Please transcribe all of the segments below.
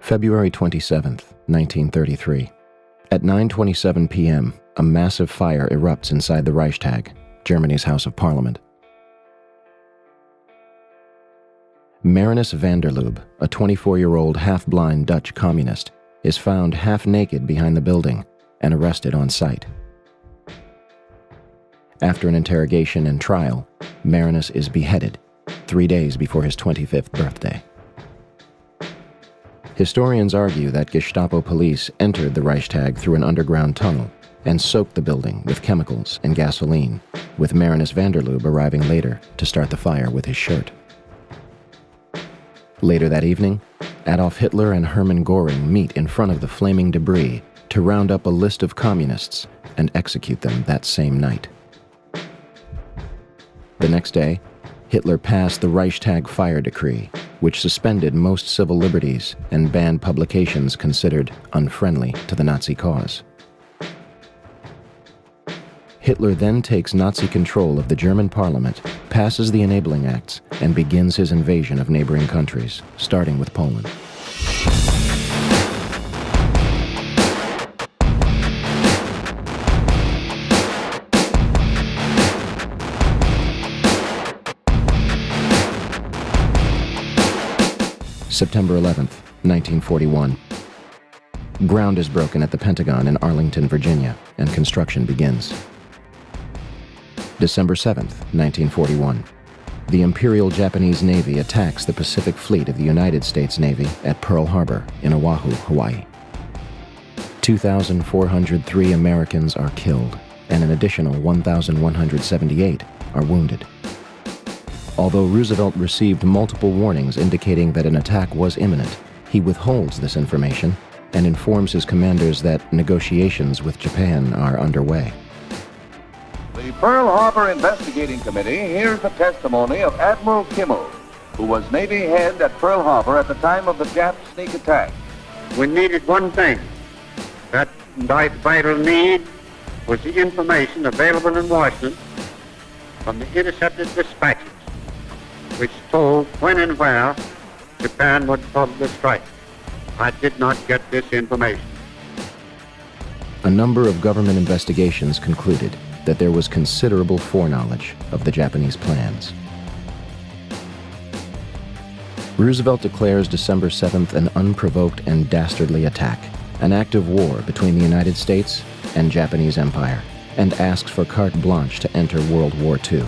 February 27, 1933. At 9:27 p.m., a massive fire erupts inside the Reichstag, Germany's House of Parliament. Marinus van der Lubbe, a 24-year-old half-blind Dutch communist, is found half-naked behind the building and arrested on sight. After an interrogation and trial, Marinus is beheaded 3 days before his 25th birthday. Historians argue that Gestapo police entered the Reichstag through an underground tunnel and soaked the building with chemicals and gasoline, with Marinus van der Lubbe arriving later to start the fire with his shirt. Later that evening, Adolf Hitler and Hermann Göring meet in front of the flaming debris to round up a list of communists and execute them that same night. The next day, Hitler passed the Reichstag fire decree, which suspended most civil liberties and banned publications considered unfriendly to the Nazi cause. Hitler then takes Nazi control of the German parliament, passes the Enabling Acts, and begins his invasion of neighboring countries, starting with Poland. September 11th, 1941. Ground is broken at the Pentagon in Arlington, Virginia, and construction begins. December 7th, 1941. The Imperial Japanese Navy attacks the Pacific Fleet of the United States Navy at Pearl Harbor in Oahu, Hawaii. 2,403 Americans are killed, and an additional 1,178 are wounded. Although Roosevelt received multiple warnings indicating that an attack was imminent, he withholds this information and informs his commanders that negotiations with Japan are underway. The Pearl Harbor Investigating Committee hears the testimony of Admiral Kimmel, who was Navy head at Pearl Harbor at the time of the Jap sneak attack. We needed one thing. That vital need was the information available in Washington from the intercepted dispatches, which told when and where Japan would probably strike. I did not get this information. A number of government investigations concluded that there was considerable foreknowledge of the Japanese plans. Roosevelt declares December 7th an unprovoked and dastardly attack, an act of war between the United States and Japanese Empire, and asks for carte blanche to enter World War II.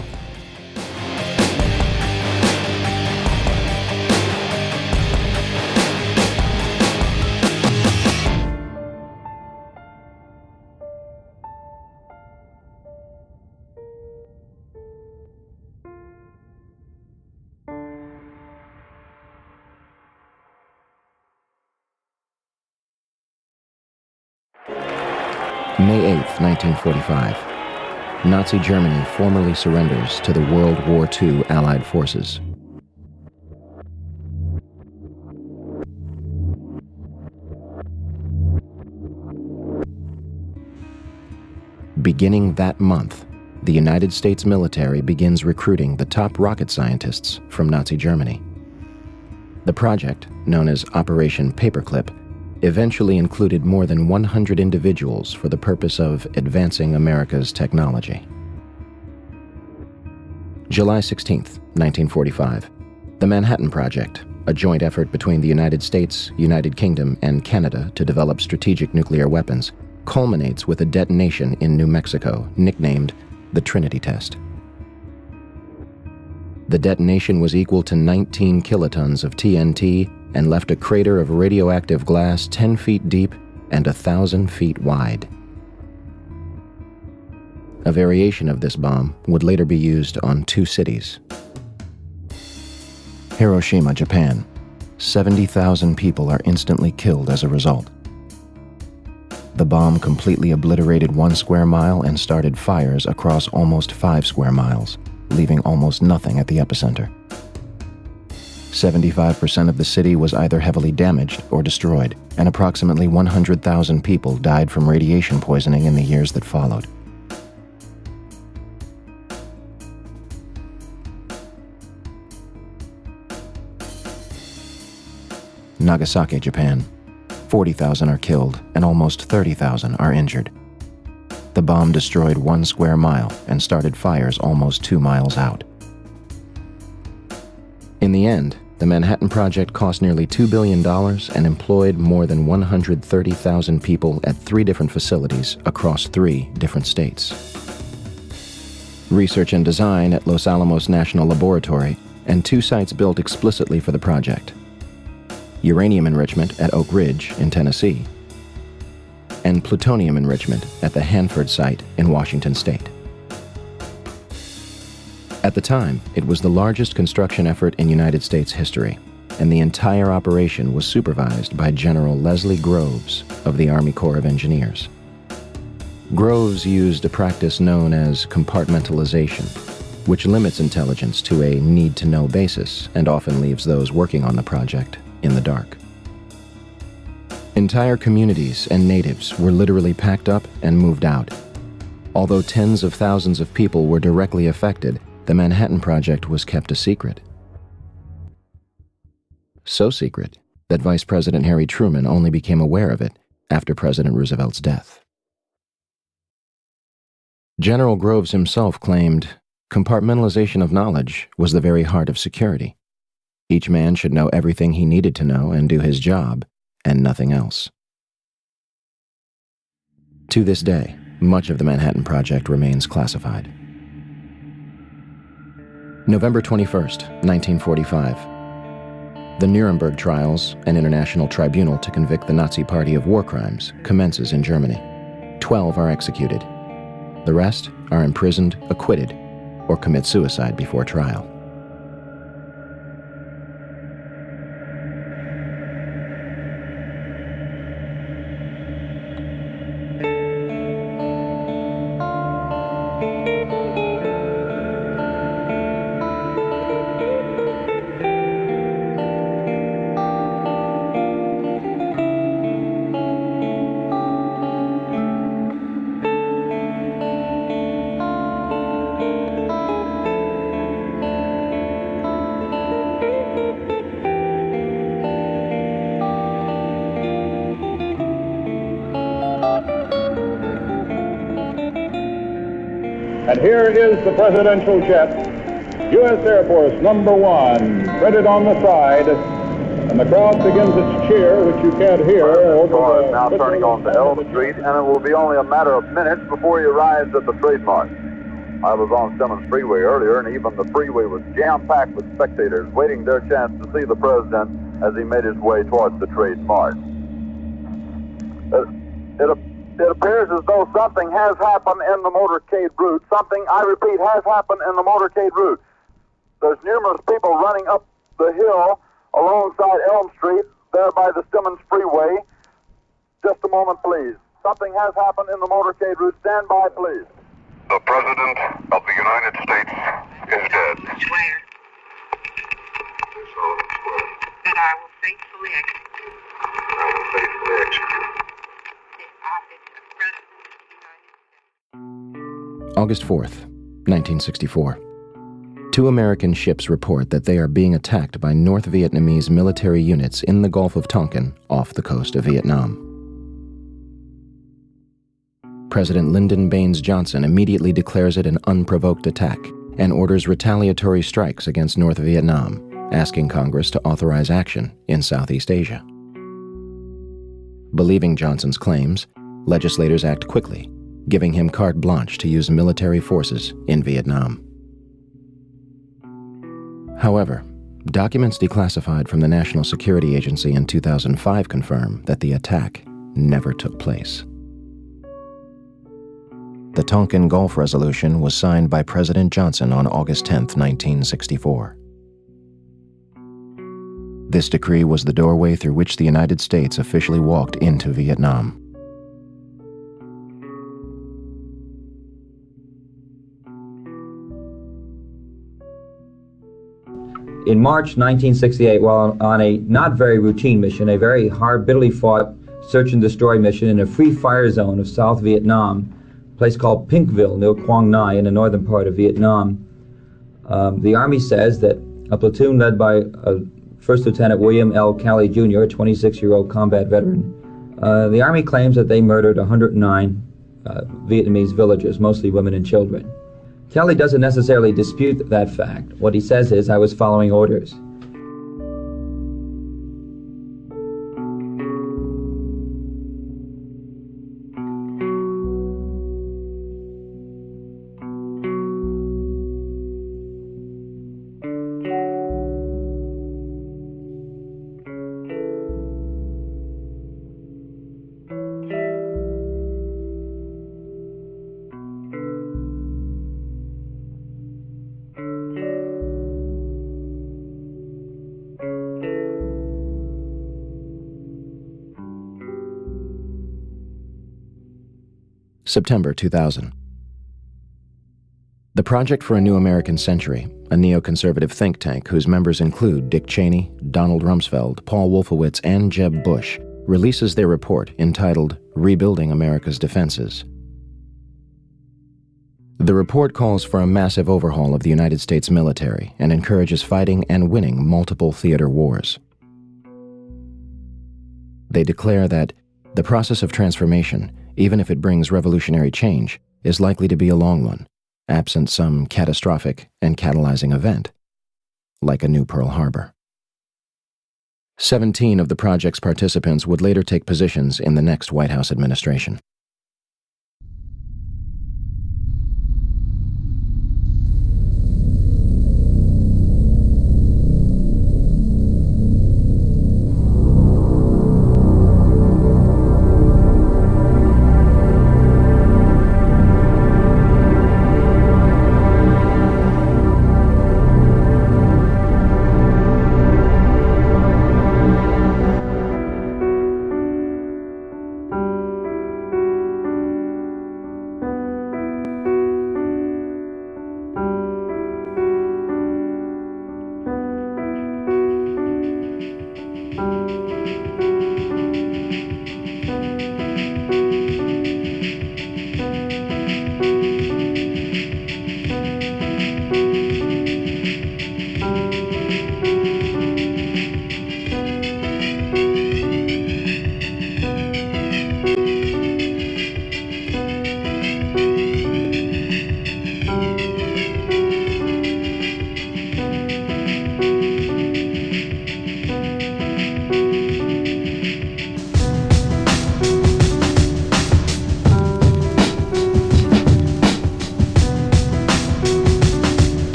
May 8, 1945. Nazi Germany formally surrenders to the World War II Allied forces. Beginning that month, the United States military begins recruiting the top rocket scientists from Nazi Germany. The project, known as Operation Paperclip, eventually included more than 100 individuals for the purpose of advancing America's technology. July 16, 1945. The Manhattan Project, a joint effort between the United States, United Kingdom, and Canada to develop strategic nuclear weapons, culminates with a detonation in New Mexico, nicknamed the Trinity Test. The detonation was equal to 19 kilotons of TNT and left a crater of radioactive glass 10 feet deep and 1,000 feet wide. A variation of this bomb would later be used on 2 cities. Hiroshima, Japan. 70,000 people are instantly killed as a result. The bomb completely obliterated 1 square mile and started fires across almost 5 square miles, leaving almost nothing at the epicenter. 75% of the city was either heavily damaged or destroyed, and approximately 100,000 people died from radiation poisoning in the years that followed. Nagasaki, Japan. 40,000 are killed and almost 30,000 are injured. The bomb destroyed 1 square mile and started fires almost 2 miles out. In the end, the Manhattan Project cost nearly $2 billion and employed more than 130,000 people at 3 different facilities across 3 different states. Research and design at Los Alamos National Laboratory and 2 sites built explicitly for the project. Uranium enrichment at Oak Ridge in Tennessee, and plutonium enrichment at the Hanford site in Washington State. At the time, it was the largest construction effort in United States history, and the entire operation was supervised by General Leslie Groves of the Army Corps of Engineers. Groves used a practice known as compartmentalization, which limits intelligence to a need-to-know basis and often leaves those working on the project in the dark. Entire communities and natives were literally packed up and moved out. Although tens of thousands of people were directly affected, the Manhattan Project was kept a secret. So secret that Vice President Harry Truman only became aware of it after President Roosevelt's death. General Groves himself claimed, "Compartmentalization of knowledge was the very heart of security. Each man should know everything he needed to know and do his job, and nothing else." To this day, much of the Manhattan Project remains classified. November 21st, 1945. The Nuremberg trials, an international tribunal to convict the Nazi Party of war crimes, commences in Germany. 12 are executed. The rest are imprisoned, acquitted, or commit suicide before trial. And here is the presidential jet, U.S. Air Force number 1, printed on the side, and the crowd begins its cheer, which you can't hear. The car is now turning on to Elm Street, and it will be only a matter of minutes before he arrives at the trademark. I was on Simmons Freeway earlier, and even the freeway was jam-packed with spectators waiting their chance to see the president as he made his way towards the trademark. It appears as though something has happened in the motorcade route. Something, I repeat, has happened in the motorcade route. There's numerous people running up the hill alongside Elm Street, there by the Simmons Freeway. Just a moment, please. Something has happened in the motorcade route. Stand by, please. The President of the United States is dead. Swear that I will faithfully execute. I will faithfully execute. August 4th, 1964. 2 American ships report that they are being attacked by North Vietnamese military units in the Gulf of Tonkin off the coast of Vietnam. President Lyndon Baines Johnson immediately declares it an unprovoked attack and orders retaliatory strikes against North Vietnam, asking Congress to authorize action in Southeast Asia. Believing Johnson's claims, legislators act quickly, giving him carte blanche to use military forces in Vietnam. However, documents declassified from the National Security Agency in 2005 confirm that the attack never took place. The Tonkin Gulf Resolution was signed by President Johnson on August 10, 1964. This decree was the doorway through which the United States officially walked into Vietnam. In March 1968, while on a not very routine mission, a very hard, bitterly fought search and destroy mission in a free fire zone of South Vietnam, a place called Pinkville near Quang Ngai in the northern part of Vietnam, the Army says that a platoon led by First Lieutenant William L. Calley Jr., a 26-year-old combat veteran. The Army claims that they murdered 109 Vietnamese villagers, mostly women and children. Calley doesn't necessarily dispute that fact. What he says is, I was following orders. September 2000. The Project for a New American Century, a neoconservative think tank whose members include Dick Cheney, Donald Rumsfeld, Paul Wolfowitz, and Jeb Bush, releases their report entitled Rebuilding America's Defenses. The report calls for a massive overhaul of the United States military and encourages fighting and winning multiple theater wars. They declare that the process of transformation, even if it brings revolutionary change, is likely to be a long one, absent some catastrophic and catalyzing event, like a new Pearl Harbor. 17 of the project's participants would later take positions in the next White House administration.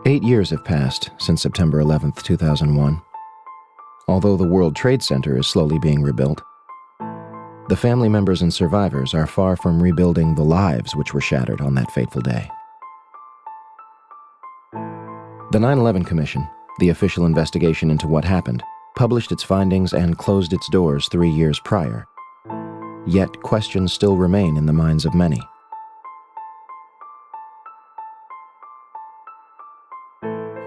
Eight years have passed since September 11, 2001. Although the World Trade Center is slowly being rebuilt, the family members and survivors are far from rebuilding the lives which were shattered on that fateful day. The 9/11 Commission, the official investigation into what happened, published its findings and closed its doors 3 years prior. Yet questions still remain in the minds of many.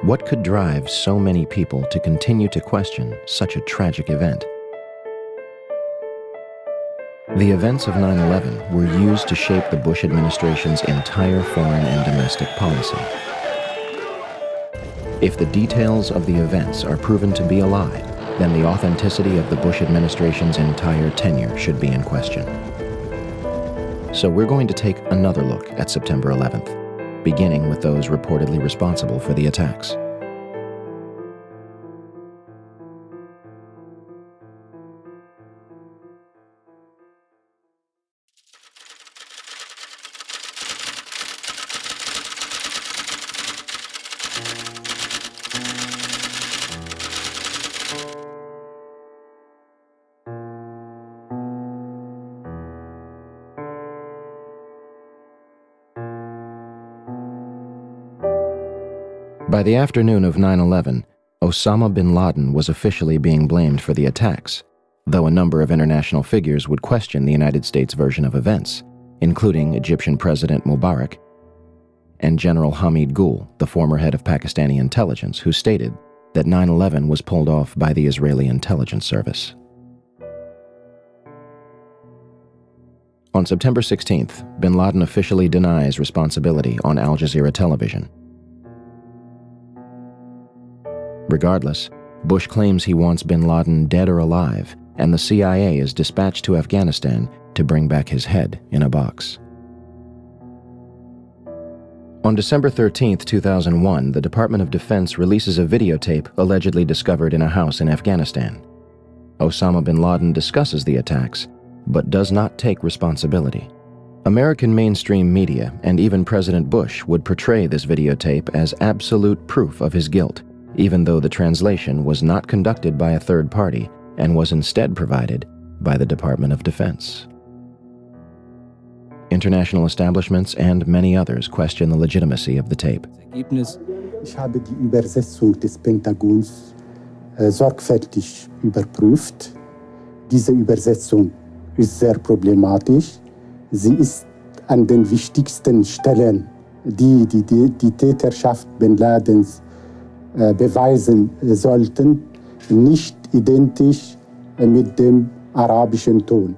What could drive so many people to continue to question such a tragic event? The events of 9/11 were used to shape the Bush administration's entire foreign and domestic policy. If the details of the events are proven to be a lie, then the authenticity of the Bush administration's entire tenure should be in question. So we're going to take another look at September 11th, beginning with those reportedly responsible for the attacks. By the afternoon of 9/11, Osama bin Laden was officially being blamed for the attacks, though a number of international figures would question the United States version of events, including Egyptian President Mubarak and General Hamid Gul, the former head of Pakistani intelligence, who stated that 9/11 was pulled off by the Israeli intelligence service. On September 16th, bin Laden officially denies responsibility on Al Jazeera television. Regardless, Bush claims he wants bin Laden dead or alive, and the CIA is dispatched to Afghanistan to bring back his head in a box. On December 13, 2001, the Department of Defense releases a videotape allegedly discovered in a house in Afghanistan. Osama bin Laden discusses the attacks, but does not take responsibility. American mainstream media and even President Bush would portray this videotape as absolute proof of his guilt, even though the translation was not conducted by a third party and was instead provided by the Department of Defense. International establishments and many others question the legitimacy of the tape. Ich habe die Übersetzung des Pentagons sorgfältig überprüft. Diese Übersetzung ist sehr problematisch. Sie ist an den wichtigsten Stellen, die Täterschaft bin Ladens beweisen sollten, nicht identisch mit dem arabischen Ton.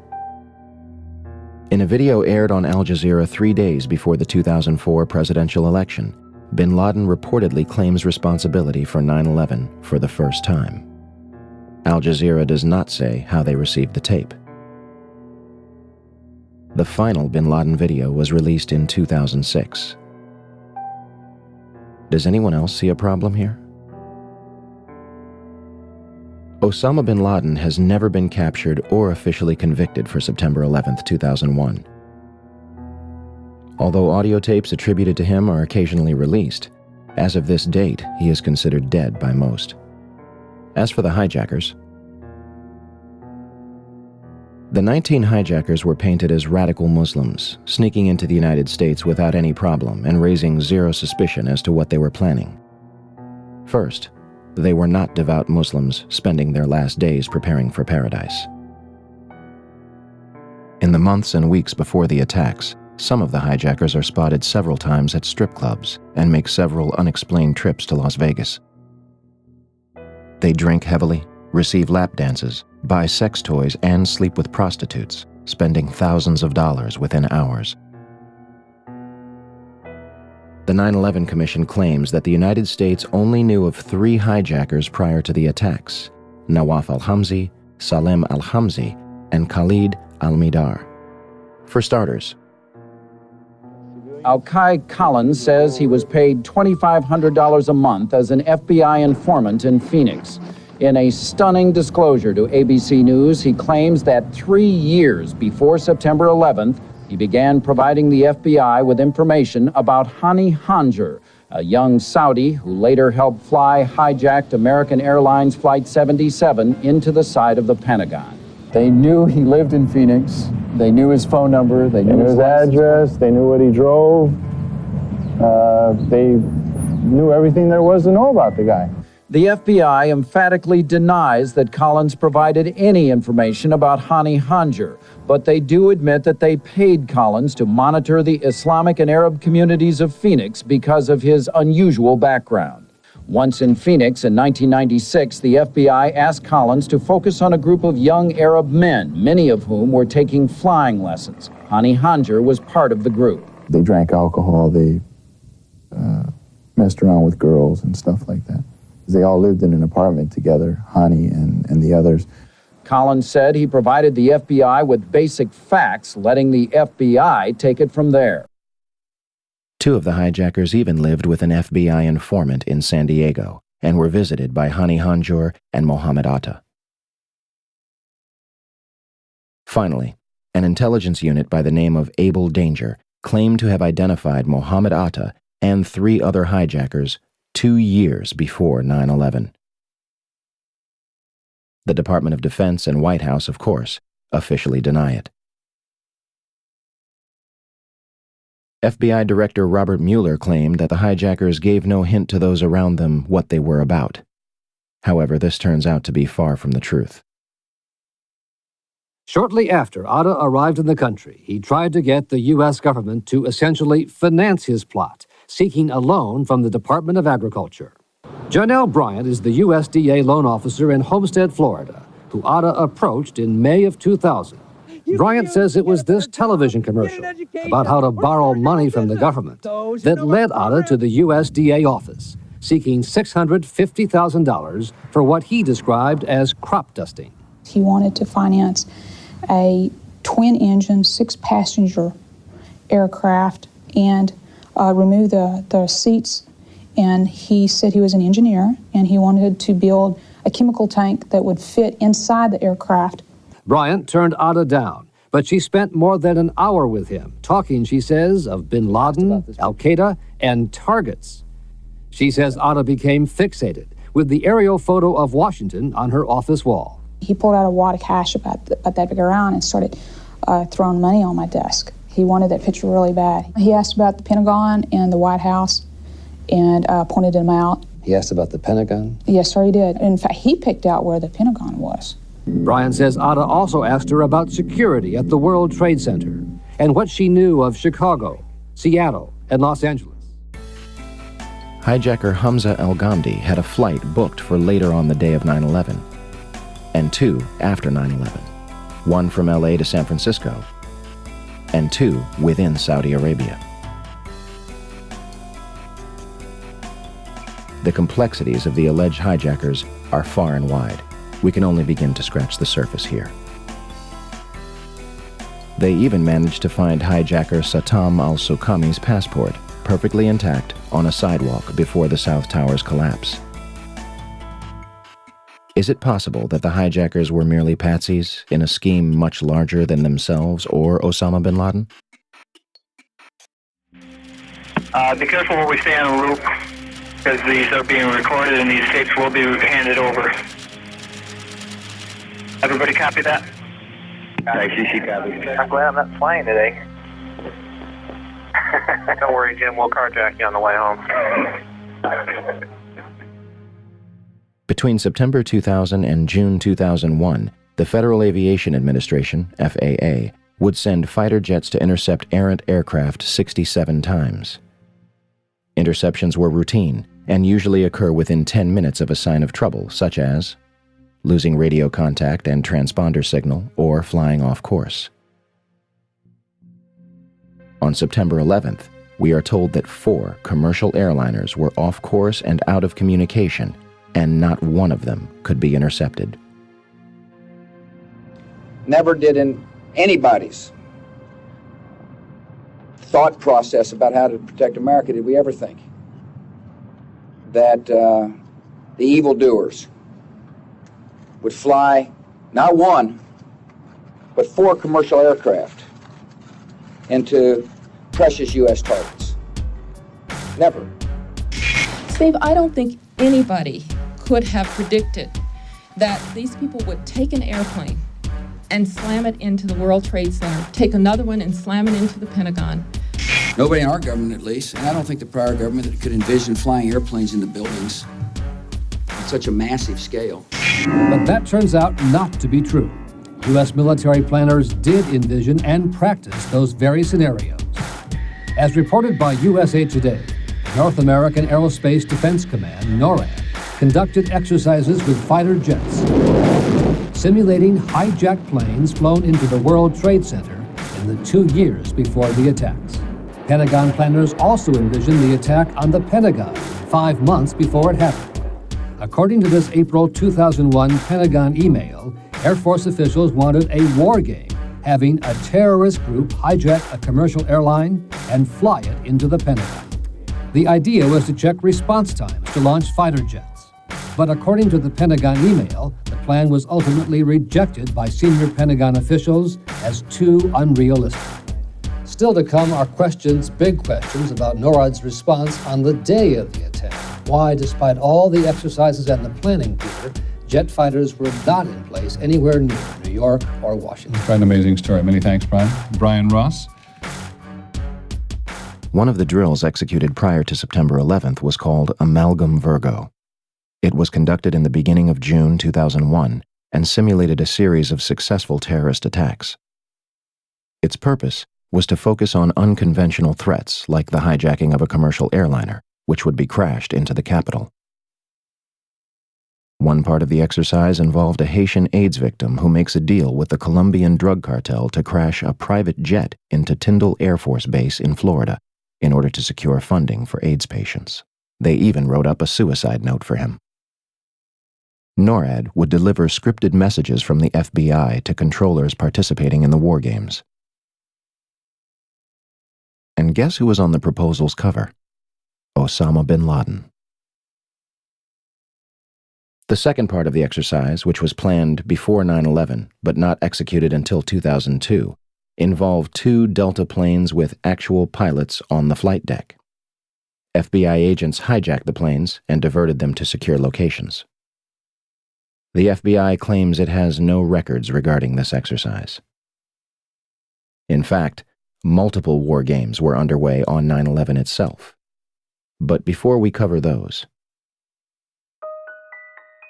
In a video aired on Al Jazeera 3 days before the 2004 presidential election, bin Laden reportedly claims responsibility for 9/11 for the first time. Al Jazeera does not say how they received the tape. The final bin Laden video was released in 2006. Does anyone else see a problem here? Osama bin Laden has never been captured or officially convicted for September 11, 2001. Although audio tapes attributed to him are occasionally released, as of this date, he is considered dead by most. As for the hijackers, the 19 hijackers were painted as radical Muslims, sneaking into the United States without any problem and raising zero suspicion as to what they were planning. First, they were not devout Muslims spending their last days preparing for paradise. In the months and weeks before the attacks, some of the hijackers are spotted several times at strip clubs and make several unexplained trips to Las Vegas. They drink heavily, receive lap dances, buy sex toys, and sleep with prostitutes, spending thousands of dollars within hours. The 9/11 Commission claims that the United States only knew of 3 hijackers prior to the attacks: Nawaf al-Hamzi, Salem al-Hamzi, and Khalid al-Midar. For starters, Al-Kai Collins says he was paid $2,500 a month as an FBI informant in Phoenix. In a stunning disclosure to ABC News, he claims that 3 years before September 11th, he began providing the FBI with information about Hani Hanjar, a young Saudi who later helped fly hijacked American Airlines Flight 77 into the side of the Pentagon. They knew he lived in Phoenix. They knew his phone number. They knew his address. They knew what he drove. They knew everything there was to know about the guy. The FBI emphatically denies that Collins provided any information about Hani Hanjar, but they do admit that they paid Collins to monitor the Islamic and Arab communities of Phoenix because of his unusual background. Once in Phoenix in 1996, the FBI asked Collins to focus on a group of young Arab men, many of whom were taking flying lessons. Hani Hanjar was part of the group. They drank alcohol. They messed around with girls and stuff like that. They all lived in an apartment together, Hani and the others. Collins said he provided the FBI with basic facts, letting the FBI take it from there. 2 of the hijackers even lived with an FBI informant in San Diego and were visited by Hani Hanjour and Mohammed Atta. Finally, an intelligence unit by the name of Able Danger claimed to have identified Mohammed Atta and 3 other hijackers 2 years before 9/11. The Department of Defense and White House, of course, officially deny it. FBI Director Robert Mueller claimed that the hijackers gave no hint to those around them what they were about. However, this turns out to be far from the truth. Shortly after Atta arrived in the country, he tried to get the U.S. government to essentially finance his plot, seeking a loan from the Department of Agriculture. Janelle Bryant is the USDA loan officer in Homestead, Florida, who Atta approached in May of 2000. Bryant says it was this television commercial about how to borrow money from the government that led Atta to the USDA office, seeking $650,000 for what he described as crop dusting. He wanted to finance a twin-engine, 6-passenger aircraft and remove the seats. And he said he was an engineer, and he wanted to build a chemical tank that would fit inside the aircraft. Bryant turned Atta down, but she spent more than an hour with him, talking, she says, of bin Laden, Al-Qaeda, and targets. She says Atta became fixated with the aerial photo of Washington on her office wall. He pulled out a wad of cash about that big around and started throwing money on my desk. He wanted that picture really bad. He asked about the Pentagon and the White House and pointed them out. He asked about the Pentagon? Yes, sir, he did. In fact, he picked out where the Pentagon was. Bryant says Atta also asked her about security at the World Trade Center and what she knew of Chicago, Seattle, and Los Angeles. Hijacker Hamza El-Ghamdi had a flight booked for later on the day of 9/11, and 2 after 9/11, 1 from LA to San Francisco, and 2 within Saudi Arabia. The complexities of the alleged hijackers are far and wide. We can only begin to scratch the surface here. They even managed to find hijacker Satam al-Sukami's passport, perfectly intact, on a sidewalk before the South Tower's collapse. Is it possible that the hijackers were merely patsies in a scheme much larger than themselves or Osama bin Laden? Be careful where we stay on a loop, because these are being recorded and these tapes will be handed over. Everybody copy that? ICC copy. I'm glad I'm not flying today. Don't worry, Jim. We'll carjack you on the way home. Between September 2000 and June 2001, the Federal Aviation Administration, FAA, would send fighter jets to intercept errant aircraft 67 times. Interceptions were routine and usually occur within 10 minutes of a sign of trouble, such as losing radio contact and transponder signal or flying off course. On September 11th, we are told that 4 commercial airliners were off course and out of communication, and not one of them could be intercepted. Never did in anybody's thought process about how to protect America did we ever think that the evildoers would fly not 1, but 4 commercial aircraft into precious U.S. targets. Never. Steve, I don't think anybody could have predicted that these people would take an airplane and slam it into the World Trade Center, take another one and slam it into the Pentagon. Nobody in our government, at least, and I don't think the prior government could envision flying airplanes into buildings on such a massive scale. But that turns out not to be true. U.S. military planners did envision and practice those very scenarios. As reported by USA Today, North American Aerospace Defense Command, NORAD, conducted exercises with fighter jets, simulating hijacked planes flown into the World Trade Center in the 2 years before the attacks. Pentagon planners also envisioned the attack on the Pentagon 5 months before it happened. According to this April 2001 Pentagon email, Air Force officials wanted a war game, having a terrorist group hijack a commercial airline and fly it into the Pentagon. The idea was to check response times to launch fighter jets. But according to the Pentagon email, the plan was ultimately rejected by senior Pentagon officials as too unrealistic. Still to come are big questions about NORAD's response on the day of the attack. Why, despite all the exercises and the planning, Peter, jet fighters were not in place anywhere near New York or Washington. Quite an amazing story. Many thanks, Brian. Brian Ross. One of the drills executed prior to September 11th was called Amalgam Virgo. It was conducted in the beginning of June 2001 and simulated a series of successful terrorist attacks. Its purpose was to focus on unconventional threats like the hijacking of a commercial airliner, which would be crashed into the capital. One part of the exercise involved a Haitian AIDS victim who makes a deal with the Colombian drug cartel to crash a private jet into Tyndall Air Force Base in Florida in order to secure funding for AIDS patients. They even wrote up a suicide note for him. NORAD would deliver scripted messages from the FBI to controllers participating in the war games. And guess who was on the proposal's cover? Osama bin Laden. The second part of the exercise, which was planned before 9/11 but not executed until 2002, involved 2 Delta planes with actual pilots on the flight deck. FBI agents hijacked the planes and diverted them to secure locations. The FBI claims it has no records regarding this exercise. In fact, multiple war games were underway on 9/11 itself. But before we cover those,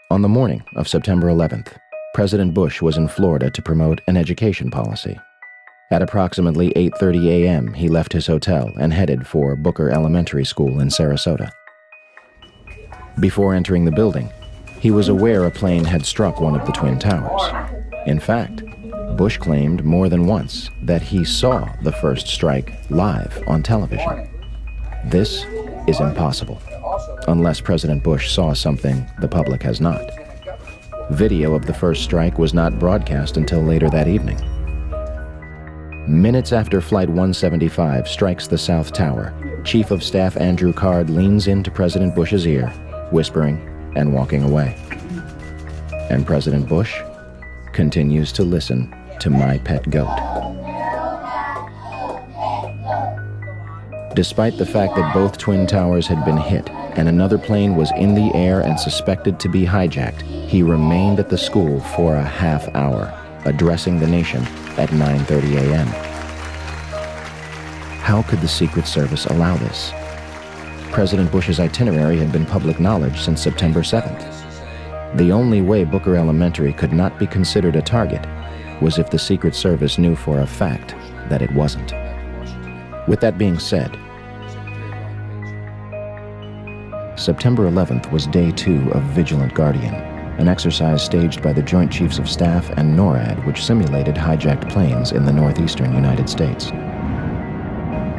on the morning of September 11th, President Bush was in Florida to promote an education policy. At approximately 8:30 a.m., he left his hotel and headed for Booker Elementary School in Sarasota. Before entering the building, he was aware a plane had struck one of the Twin Towers. In fact, Bush claimed more than once that he saw the first strike live on television. This is impossible, unless President Bush saw something the public has not. Video of the first strike was not broadcast until later that evening. Minutes after Flight 175 strikes the South Tower, Chief of Staff Andrew Card leans into President Bush's ear, whispering and walking away. And President Bush continues to listen to My Pet Goat. Despite the fact that both Twin Towers had been hit and another plane was in the air and suspected to be hijacked, he remained at the school for a half hour, addressing the nation at 9:30 a.m. How could the Secret Service allow this? President Bush's itinerary had been public knowledge since September 7th. The only way Booker Elementary could not be considered a target was if the Secret Service knew for a fact that it wasn't. With that being said, September 11th was day 2 of Vigilant Guardian, an exercise staged by the Joint Chiefs of Staff and NORAD, which simulated hijacked planes in the northeastern United States.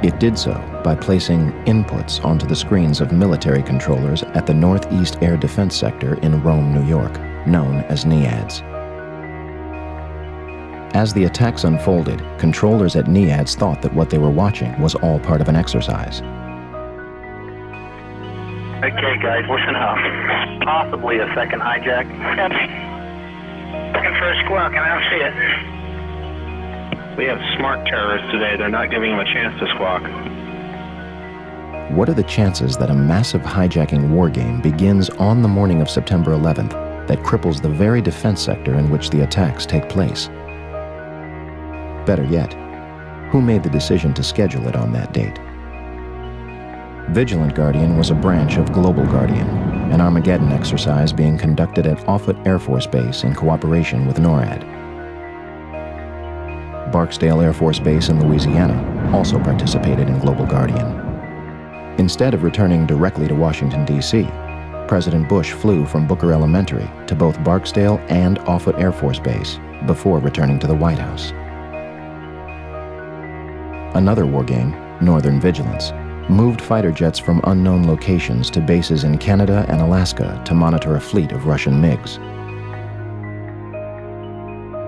It did so by placing inputs onto the screens of military controllers at the Northeast Air Defense Sector in Rome, New York, known as NEADS. As the attacks unfolded, controllers at NEADS thought that what they were watching was all part of an exercise. Okay, guys, listen up. Possibly a second hijack. Yep. Looking for a squawk, and I don't see it. We have smart terrorists today. They're not giving them a chance to squawk. What are the chances that a massive hijacking war game begins on the morning of September 11th that cripples the very defense sector in which the attacks take place? Better yet, who made the decision to schedule it on that date? Vigilant Guardian was a branch of Global Guardian, an Armageddon exercise being conducted at Offutt Air Force Base in cooperation with NORAD. Barksdale Air Force Base in Louisiana also participated in Global Guardian. Instead of returning directly to Washington, D.C., President Bush flew from Booker Elementary to both Barksdale and Offutt Air Force Base before returning to the White House. Another war game Northern Vigilance, moved fighter jets from unknown locations to bases in Canada and Alaska to monitor a fleet of Russian MiGs.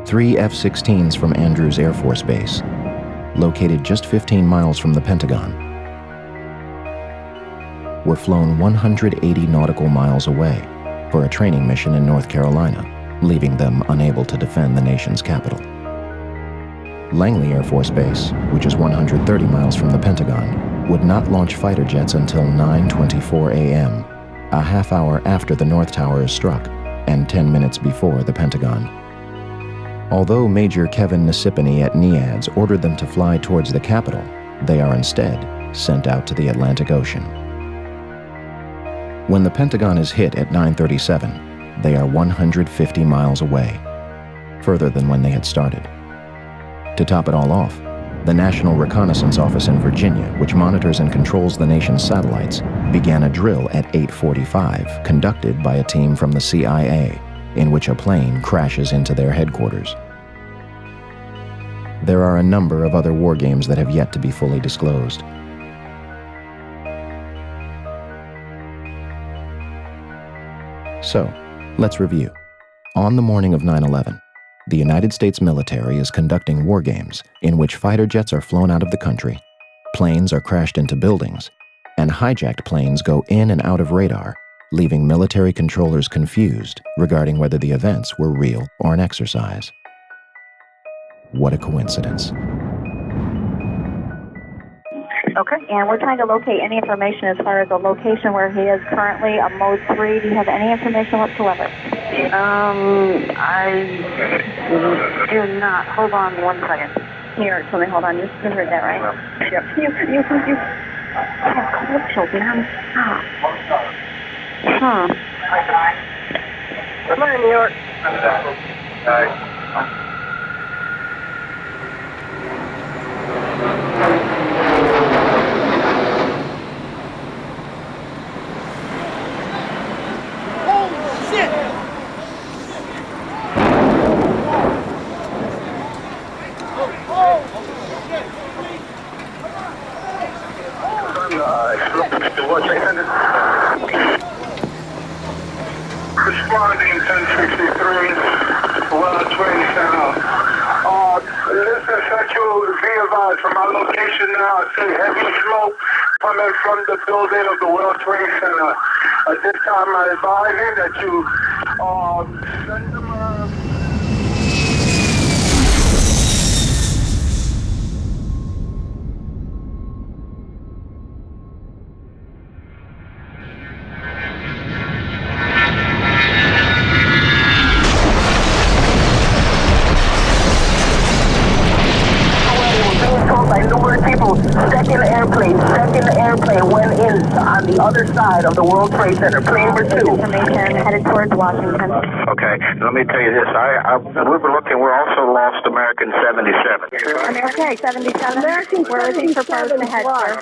3 F-16s from Andrews Air Force Base, located just 15 miles from the Pentagon, were flown 180 nautical miles away for a training mission in North Carolina, leaving them unable to defend the nation's capital. Langley Air Force Base, which is 130 miles from the Pentagon, would not launch fighter jets until 9:24 a.m., a half hour after the North Tower is struck and 10 minutes before the Pentagon. Although Major Kevin Nasipany at NEADS ordered them to fly towards the capital, they are instead sent out to the Atlantic Ocean. When the Pentagon is hit at 9:37, they are 150 miles away, further than when they had started. To top it all off, the National Reconnaissance Office in Virginia, which monitors and controls the nation's satellites, began a drill at 8:45, conducted by a team from the CIA, in which a plane crashes into their headquarters. There are a number of other war games that have yet to be fully disclosed. So, let's review. On the morning of 9/11, the United States military is conducting war games in which fighter jets are flown out of the country, planes are crashed into buildings, and hijacked planes go in and out of radar, leaving military controllers confused regarding whether the events were real or an exercise. What a coincidence. Okay, and we're trying to locate any information as far as the location where he is currently on mode 3. Do you have any information whatsoever? I do not. Hold on one second. Here, tell me, hold on. You heard that, right? Yep. You. Oh, children, stop. Come on, New York. Responding 1063, World Trade Center. Listen, Central, be advised from my location now, I see heavy smoke coming from the building of the World Trade Center. At this time, I'm advising that you send them a... 1 on the other side of the World Trade Center, plane number 2. Information headed towards Washington. Okay, let me tell you this. We were looking, we're also lost American 77. Okay, 77. Where was he proposed to head, sir?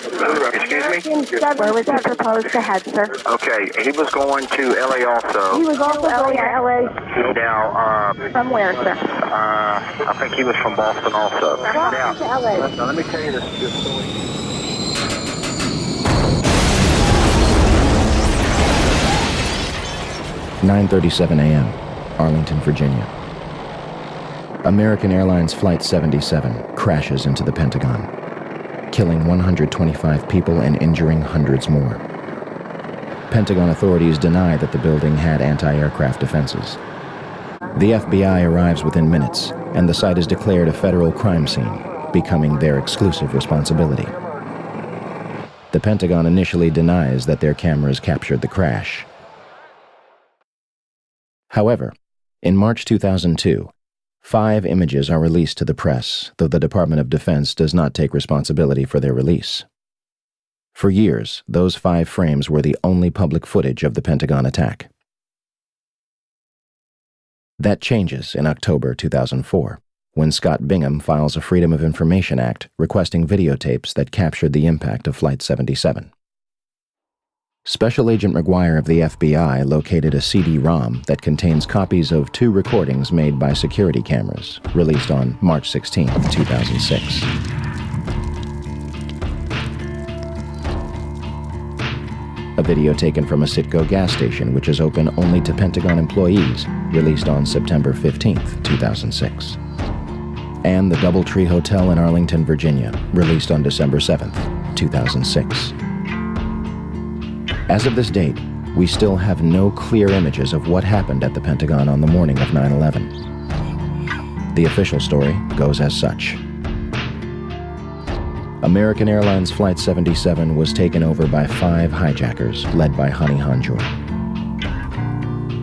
Excuse me? Where was he proposed to head, sir? Okay, he was going to LA also. He was also LA. Now, from where, sir? I think he was from Boston also. Boston to LA. Now, let me tell you this story. 9:37 a.m., Arlington, Virginia. American Airlines Flight 77 crashes into the Pentagon, killing 125 people and injuring hundreds more. Pentagon authorities deny that the building had anti-aircraft defenses. The FBI arrives within minutes, and the site is declared a federal crime scene, becoming their exclusive responsibility. The Pentagon initially denies that their cameras captured the crash. However, in March 2002, 5 images are released to the press, though the Department of Defense does not take responsibility for their release. For years, those 5 frames were the only public footage of the Pentagon attack. That changes in October 2004, when Scott Bingham files a Freedom of Information Act requesting videotapes that captured the impact of Flight 77. Special Agent McGuire of the FBI located a CD-ROM that contains copies of 2 recordings made by security cameras, released on March 16, 2006. video taken from a Citgo gas station, which is open only to Pentagon employees, released on September 15, 2006. And the Doubletree Hotel in Arlington, Virginia, released on December 7, 2006. As of this date, we still have no clear images of what happened at the Pentagon on the morning of 9/11. The official story goes as such. American Airlines Flight 77 was taken over by 5 hijackers led by Hani Hanjour.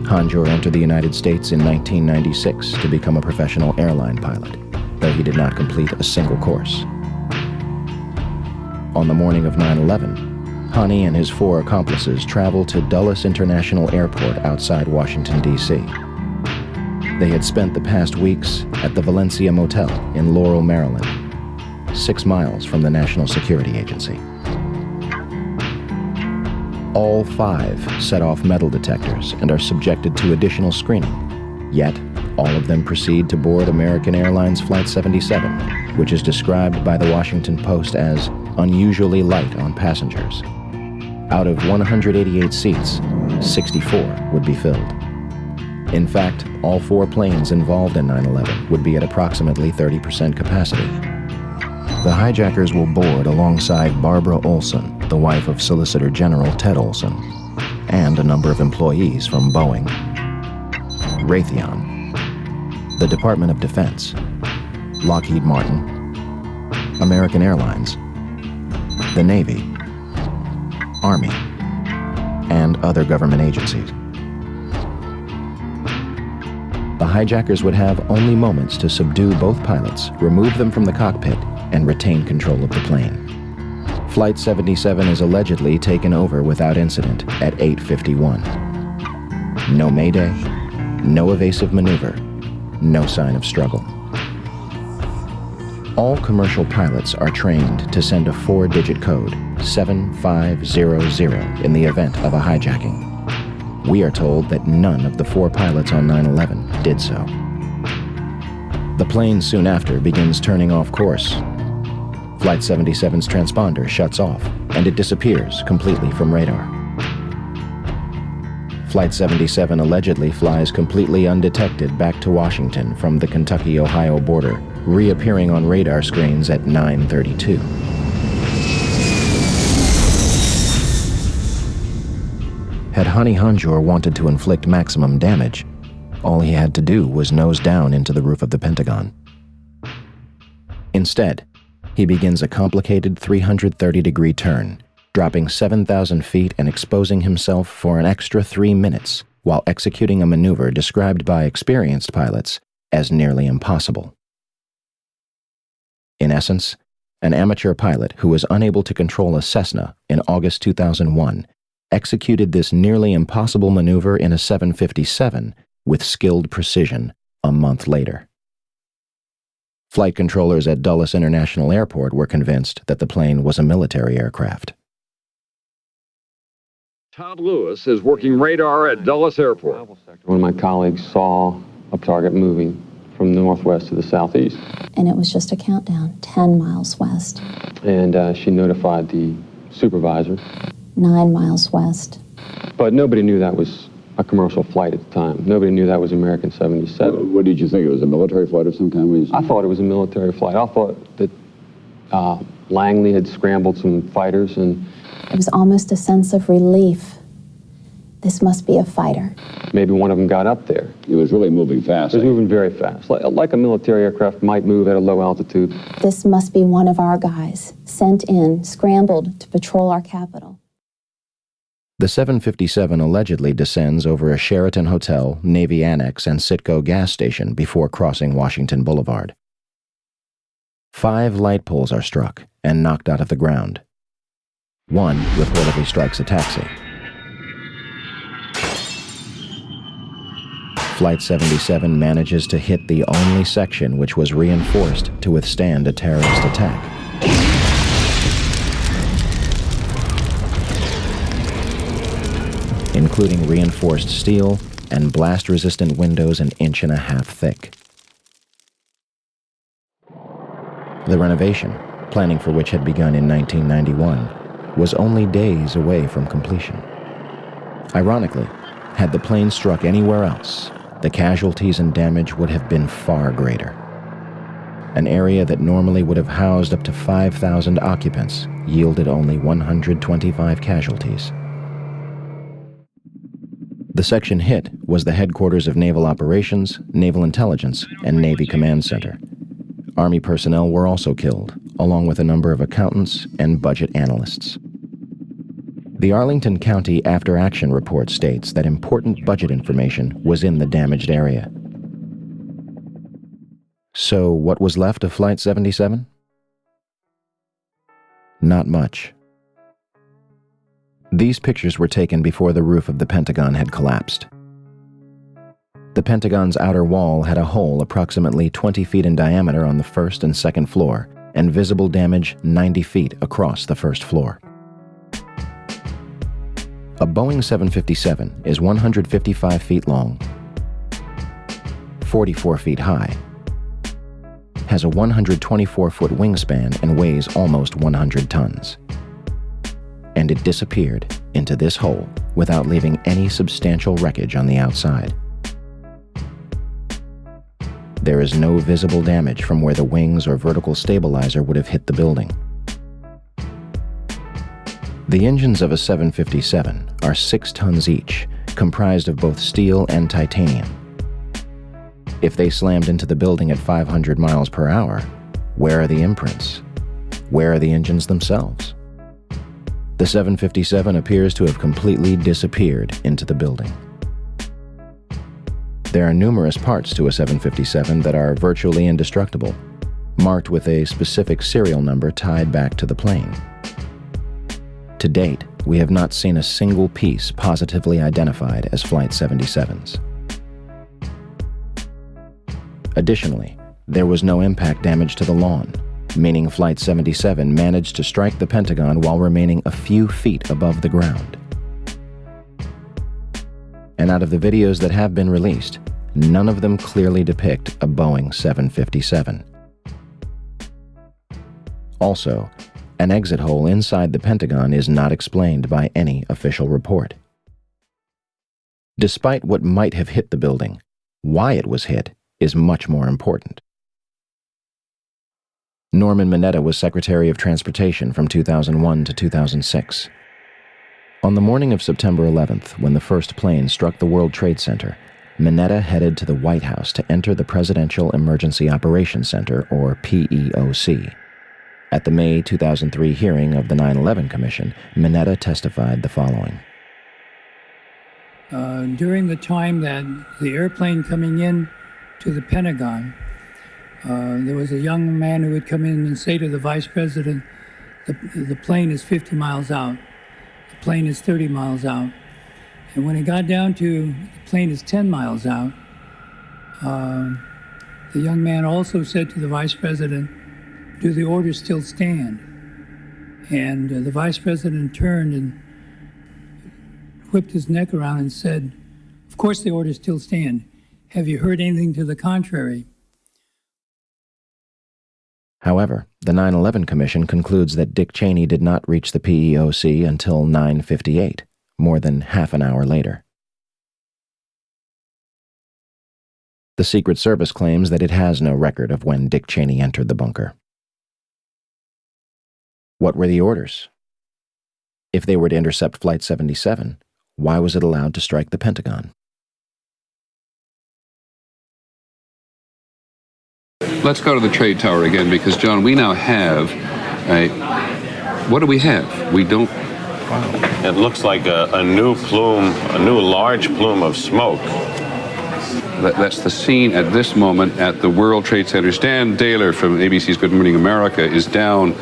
Hanjour entered the United States in 1996 to become a professional airline pilot, though he did not complete a single course. On the morning of 9/11, Hani and his 4 accomplices traveled to Dulles International Airport outside Washington, D.C. They had spent the past weeks at the Valencia Motel in Laurel, Maryland, 6 miles from the National Security Agency. All 5 set off metal detectors and are subjected to additional screening. Yet, all of them proceed to board American Airlines Flight 77, which is described by the Washington Post as unusually light on passengers. Out of 188 seats, 64 would be filled. In fact, all 4 planes involved in 9/11 would be at approximately 30% capacity. The hijackers will board alongside Barbara Olson, the wife of Solicitor General Ted Olson, and a number of employees from Boeing, Raytheon, the Department of Defense, Lockheed Martin, American Airlines, the Navy, Army, and other government agencies. The hijackers would have only moments to subdue both pilots, remove them from the cockpit, and retain control of the plane. Flight 77 is allegedly taken over without incident at 8:51. No mayday, no evasive maneuver, no sign of struggle. All commercial pilots are trained to send a 4-digit code, 7500, in the event of a hijacking. We are told that none of the 4 pilots on 9/11 did so. The plane soon after begins turning off course. Flight 77's transponder shuts off, and it disappears completely from radar. Flight 77 allegedly flies completely undetected back to Washington from the Kentucky-Ohio border, reappearing on radar screens at 9:32. Had Hani Hanjour wanted to inflict maximum damage, all he had to do was nose down into the roof of the Pentagon. Instead, he begins a complicated 330-degree turn, dropping 7,000 feet and exposing himself for an extra 3 minutes while executing a maneuver described by experienced pilots as nearly impossible. In essence, an amateur pilot who was unable to control a Cessna in August 2001 executed this nearly impossible maneuver in a 757 with skilled precision a month later. Flight controllers at Dulles International Airport were convinced that the plane was a military aircraft. Todd Lewis is working radar at Dulles Airport. One of my colleagues saw a target moving from the northwest to the southeast. And it was just a countdown, 10 miles west. And she notified the supervisor. 9 miles west. But nobody knew that was a commercial flight at the time. Nobody knew that was American 77. What did you think? It was a military flight of some kind? I thought it was a military flight. I thought that Langley had scrambled some fighters, and it was almost a sense of relief. This must be a fighter. Maybe one of them got up there. It was really moving fast. It was moving very fast, like a military aircraft might move at a low altitude. This must be one of our guys, sent in, scrambled to patrol our capital. The 757 allegedly descends over a Sheraton Hotel, Navy Annex, and Citgo gas station before crossing Washington Boulevard. 5 light poles are struck and knocked out of the ground. 1 reportedly strikes a taxi. Flight 77 manages to hit the only section which was reinforced to withstand a terrorist attack. Including reinforced steel and blast-resistant windows an 1.5 inches thick. The renovation, planning for which had begun in 1991, was only days away from completion. Ironically, had the plane struck anywhere else, the casualties and damage would have been far greater. An area that normally would have housed up to 5,000 occupants yielded only 125 casualties. The section hit was the headquarters of Naval Operations, Naval Intelligence, and Navy Command Center. Army personnel were also killed, along with a number of accountants and budget analysts. The Arlington County After Action Report states that important budget information was in the damaged area. So what was left of Flight 77? Not much. These pictures were taken before the roof of the Pentagon had collapsed. The Pentagon's outer wall had a hole approximately 20 feet in diameter on the first and second floor, and visible damage 90 feet across the first floor. A Boeing 757 is 155 feet long, 44 feet high, has a 124-foot wingspan and weighs almost 100 tons. And it disappeared into this hole without leaving any substantial wreckage on the outside. There is no visible damage from where the wings or vertical stabilizer would have hit the building. The engines of a 757 are 6 tons each, comprised of both steel and titanium. If they slammed into the building at 500 miles per hour, where are the imprints? Where are the engines themselves? The 757 appears to have completely disappeared into the building. There are numerous parts to a 757 that are virtually indestructible, marked with a specific serial number tied back to the plane. To date, we have not seen a single piece positively identified as Flight 77's. Additionally, there was no impact damage to the lawn, meaning Flight 77 managed to strike the Pentagon while remaining a few feet above the ground. And out of the videos that have been released, none of them clearly depict a Boeing 757. Also, an exit hole inside the Pentagon is not explained by any official report. Despite what might have hit the building, why it was hit is much more important. Norman Mineta was Secretary of Transportation from 2001 to 2006. On the morning of September 11th, when the first plane struck the World Trade Center, Mineta headed to the White House to enter the Presidential Emergency Operations Center, or PEOC. At the May 2003 hearing of the 9/11 Commission, Mineta testified the following. During the time that the airplane coming in to the Pentagon, there was a young man who would come in and say to the Vice President, the plane is 50 miles out, the plane is 30 miles out. And when it got down to the plane is 10 miles out, the young man also said to the Vice President, do the orders still stand? And the Vice President turned and whipped his neck around and said, of course the orders still stand. Have you heard anything to the contrary? However, the 9/11 Commission concludes that Dick Cheney did not reach the PEOC until 9:58, more than half an hour later. The Secret Service claims that it has no record of when Dick Cheney entered the bunker. What were the orders? If they were to intercept Flight 77, why was it allowed to strike the Pentagon? Let's go to the trade tower again, because, John, we now have a... What do we have? We don't... It looks like a new plume, a new large plume of smoke. That's the scene at this moment at the World Trade Center. Dan Daler from ABC's Good Morning America is down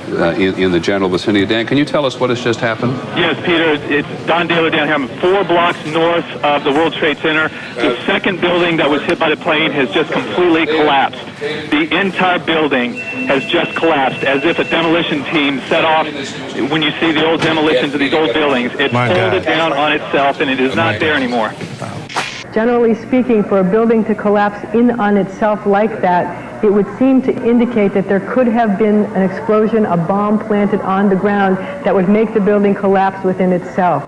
in the general vicinity. Dan, can you tell us what has just happened? Yes, Peter, it's Don Daler down here. I'm 4 blocks north of the World Trade Center. The second building that was hit by the plane has just completely collapsed. The entire building has just collapsed, as if a demolition team set off. When you see the old demolitions of these old buildings, it folded down on itself, and it is not there anymore. Generally speaking, for a building to collapse in on itself like that, it would seem to indicate that there could have been an explosion, a bomb planted on the ground that would make the building collapse within itself.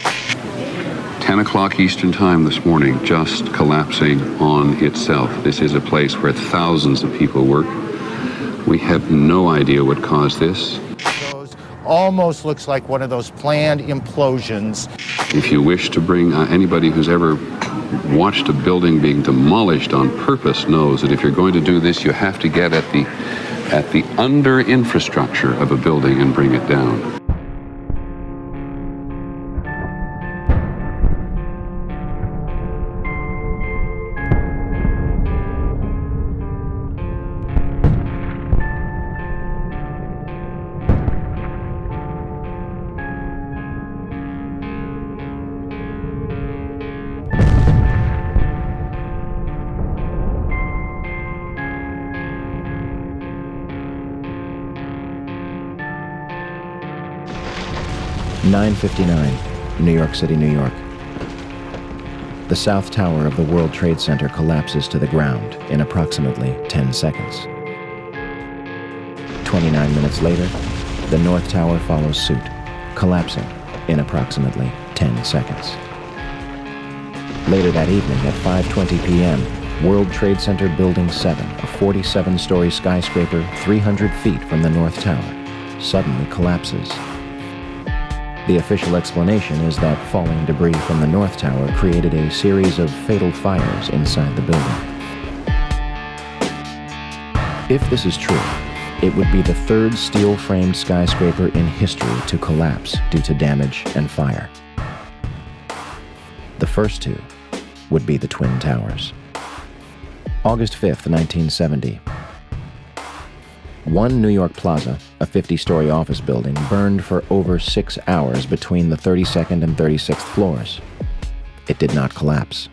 10 o'clock Eastern Time this morning, just collapsing on itself. This is a place where thousands of people work. We have no idea what caused this. Almost looks like one of those planned implosions. If you wish to bring anybody who's ever watched a building being demolished on purpose knows that if you're going to do this, you have to get at the under infrastructure of a building and bring it down. (9:59), New York City, New York. The South Tower of the World Trade Center collapses to the ground in approximately 10 seconds. 29 minutes later, the North Tower follows suit, collapsing in approximately 10 seconds. Later that evening at 5:20 p.m., World Trade Center Building 7, a 47-story skyscraper 300 feet from the North Tower, suddenly collapses. The official explanation is that falling debris from the North Tower created a series of fatal fires inside the building. If this is true, it would be the third steel-framed skyscraper in history to collapse due to damage and fire. The first two would be the Twin Towers. August 5th, 1970. One New York Plaza, a 50-story office building, burned for over 6 hours between the 32nd and 36th floors. It did not collapse.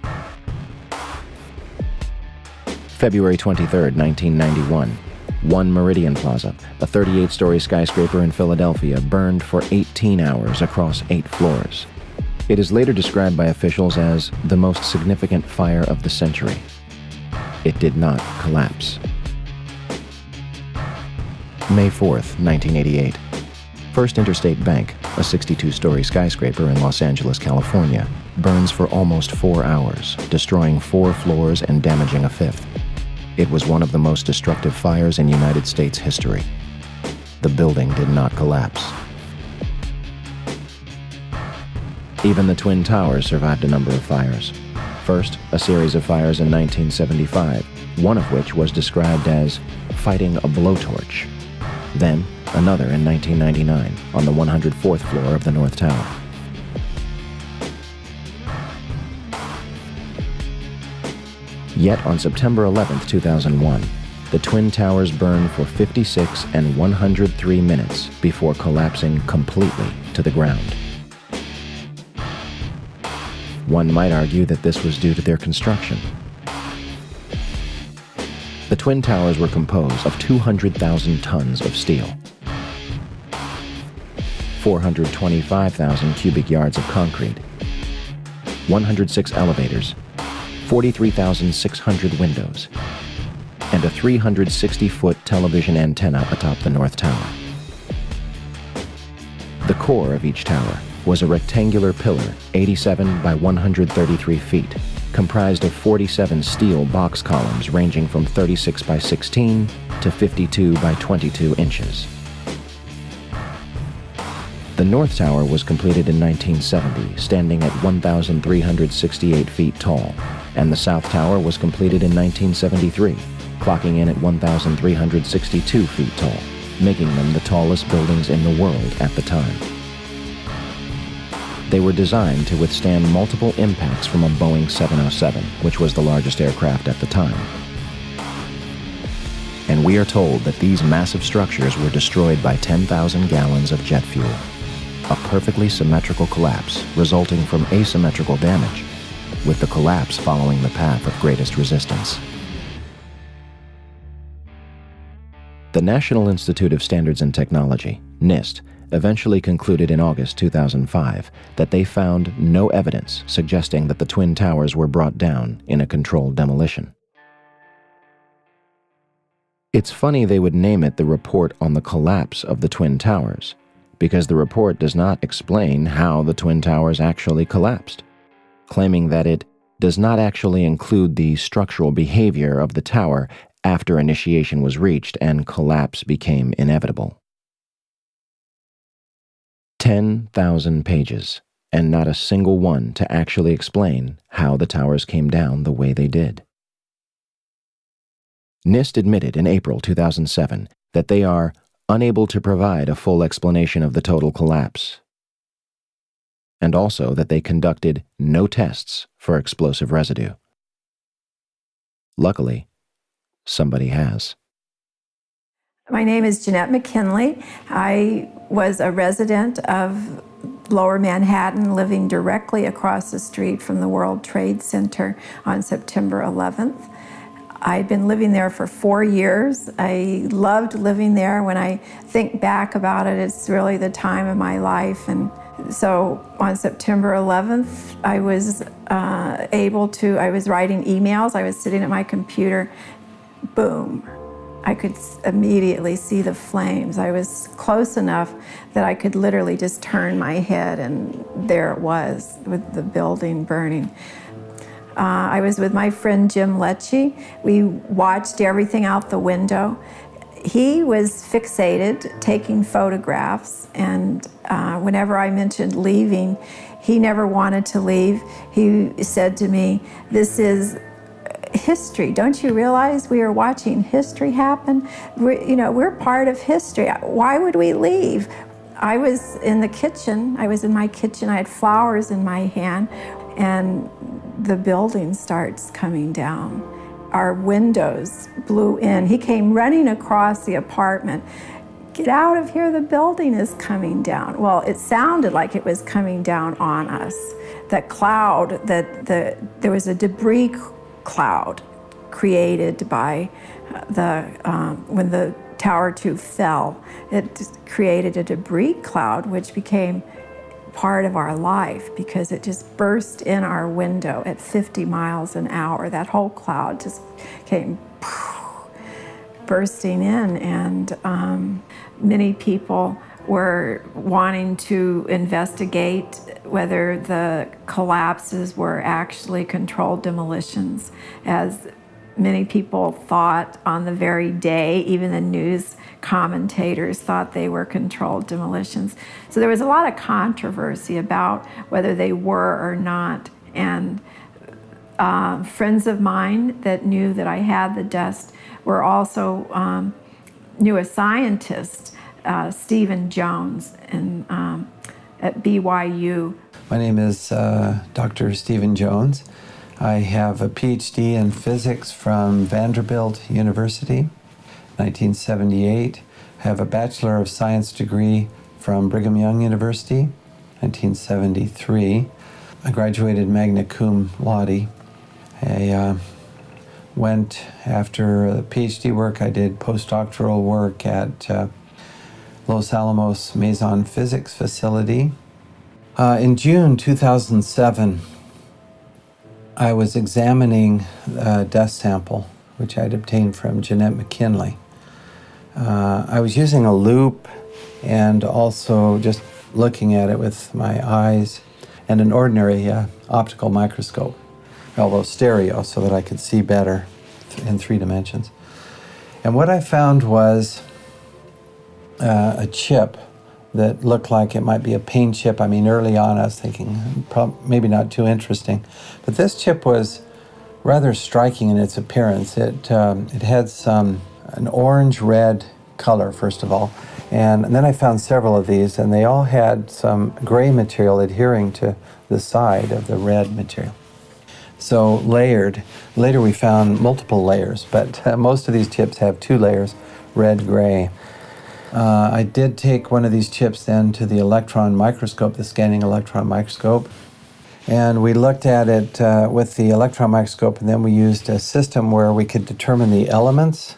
February 23rd, 1991. One Meridian Plaza, a 38-story skyscraper in Philadelphia, burned for 18 hours across 8 floors. It is later described by officials as the most significant fire of the century. It did not collapse. May 4th, 1988. First Interstate Bank, a 62-story skyscraper in Los Angeles, California, burns for almost 4 hours, destroying 4 floors and damaging a 5th. It was one of the most destructive fires in United States history. The building did not collapse. Even the Twin Towers survived a number of fires. First, a series of fires in 1975, one of which was described as fighting a blowtorch. Then, another in 1999 on the 104th floor of the North Tower. Yet on September 11, 2001, the Twin Towers burned for 56 and 103 minutes before collapsing completely to the ground. One might argue that this was due to their construction. The Twin Towers were composed of 200,000 tons of steel, 425,000 cubic yards of concrete, 106 elevators, 43,600 windows, and a 360-foot television antenna atop the North Tower. The core of each tower was a rectangular pillar 87 by 133 feet, comprised of 47 steel box columns ranging from 36 by 16 to 52 by 22 inches. The North Tower was completed in 1970, standing at 1,368 feet tall, and the South Tower was completed in 1973, clocking in at 1,362 feet tall, making them the tallest buildings in the world at the time. They were designed to withstand multiple impacts from a Boeing 707, which was the largest aircraft at the time. And we are told that these massive structures were destroyed by 10,000 gallons of jet fuel. A perfectly symmetrical collapse resulting from asymmetrical damage, with the collapse following the path of greatest resistance. The National Institute of Standards and Technology, NIST, eventually concluded in August 2005 that they found no evidence suggesting that the Twin Towers were brought down in a controlled demolition. It's funny they would name it the Report on the Collapse of the Twin Towers, because the report does not explain how the Twin Towers actually collapsed. claiming that it does not actually include the structural behavior of the tower after initiation was reached and collapse became inevitable. 10,000 pages, and not a single one to actually explain how the towers came down the way they did. NIST admitted in April 2007 that they are unable to provide a full explanation of the total collapse, and also that they conducted no tests for explosive residue. Luckily, somebody has. My name is Jeanette McKinley. I was a resident of Lower Manhattan, living directly across the street from the World Trade Center on September 11th. I'd been living there for 4 years. I loved living there. When I think back about it, it's really the time of my life. And so on September 11th, I was I was writing emails. I was sitting at my computer. Boom. I could immediately see the flames. I was close enough that I could literally just turn my head, and there it was with the building burning. I was with my friend Jim Lecce. We watched everything out the window. He was fixated, taking photographs, and whenever I mentioned leaving, he never wanted to leave. He said to me, "This is history. Don't you realize we are watching history happen? We're part of history. Why would we leave?" I was in the kitchen. I was in my kitchen. I had flowers in my hand, and the building starts coming down. Our windows blew in. He came running across the apartment. "Get out of here, the building is coming down." Well, it sounded like it was coming down on us. That cloud, there was a debris cloud created by when the Tower 2 fell. It created a debris cloud which became part of our life because it just burst in our window at 50 miles an hour. That whole cloud just came bursting in, and many people were wanting to investigate whether the collapses were actually controlled demolitions, as many people thought on the very day. Even the news commentators thought they were controlled demolitions. So there was a lot of controversy about whether they were or not. And friends of mine that knew that I had the dust were also knew a scientist, Stephen Jones, at BYU. My name is Dr. Stephen Jones. I have a PhD in physics from Vanderbilt University, 1978. I have a Bachelor of Science degree from Brigham Young University, 1973. I graduated magna cum laude. I went after the PhD work. I did postdoctoral work at Los Alamos Mason Physics Facility. In June 2007, I was examining a dust sample, which I'd obtained from Jeanette McKinley. I was using a loupe and also just looking at it with my eyes and an ordinary optical microscope, although stereo, so that I could see better in 3 dimensions. And what I found was a chip that looked like it might be a paint chip. I mean, early on I was thinking maybe not too interesting, but this chip was rather striking in its appearance. It had an orange-red color, first of all, and then I found several of these, and they all had some gray material adhering to the side of the red material. So layered. Later we found multiple layers, but most of these chips have 2 layers, red, gray. I did take one of these chips then to the electron microscope, the scanning electron microscope, and we looked at it with the electron microscope, and then we used a system where we could determine the elements.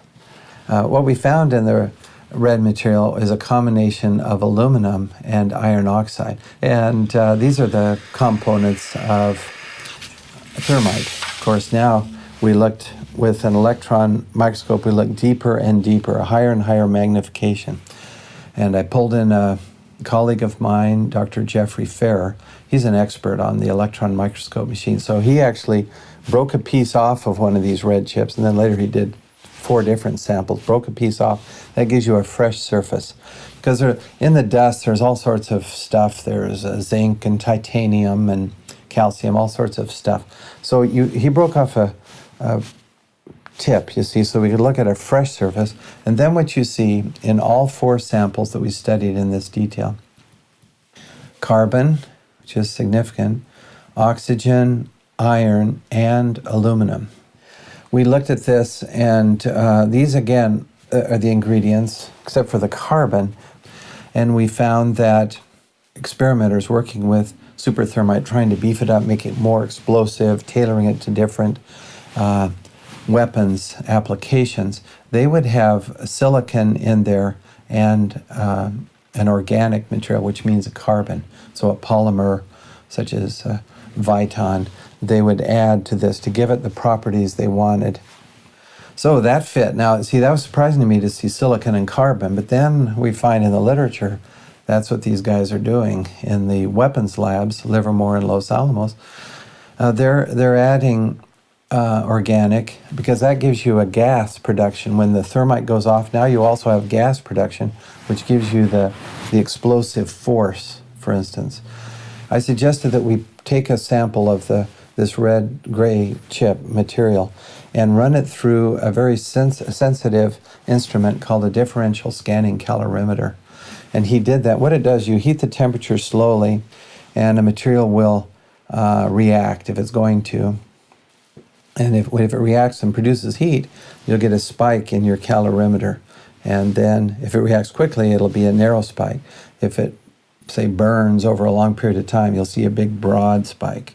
What we found in the red material is a combination of aluminum and iron oxide, and these are the components of thermite. Of course, now we looked with an electron microscope, we looked deeper and deeper, a higher and higher magnification. And I pulled in a colleague of mine, Dr. Jeffrey Ferrer. he's an expert on the electron microscope machine. So he actually broke a piece off of one of these red chips, and then later he did 4 different samples, broke a piece off. That gives you a fresh surface. Because in the dust, there's all sorts of stuff. There's zinc and titanium and calcium, all sorts of stuff. So he broke off a tip, you see, so we could look at a fresh surface. And then what you see in all 4 samples that we studied in this detail, carbon, which is significant, oxygen, iron, and aluminum. We looked at this, and these again are the ingredients, except for the carbon, and we found that experimenters working with superthermite, trying to beef it up, make it more explosive, tailoring it to different weapons applications, they would have silicon in there and an organic material, which means a carbon. So a polymer such as Viton, they would add to this to give it the properties they wanted. So that fit. Now, see, that was surprising to me to see silicon and carbon, but then we find in the literature that's what these guys are doing in the weapons labs, Livermore and Los Alamos. They're adding organic, because that gives you a gas production. When the thermite goes off, now you also have gas production, which gives you the explosive force, for instance. I suggested that we take a sample of this red-gray chip material and run it through a very sensitive instrument called a differential scanning calorimeter. And he did that. What it does, you heat the temperature slowly, and a material will react if it's going to. And if it reacts and produces heat, you'll get a spike in your calorimeter. And then if it reacts quickly, it'll be a narrow spike. If it, say, burns over a long period of time, you'll see a big broad spike.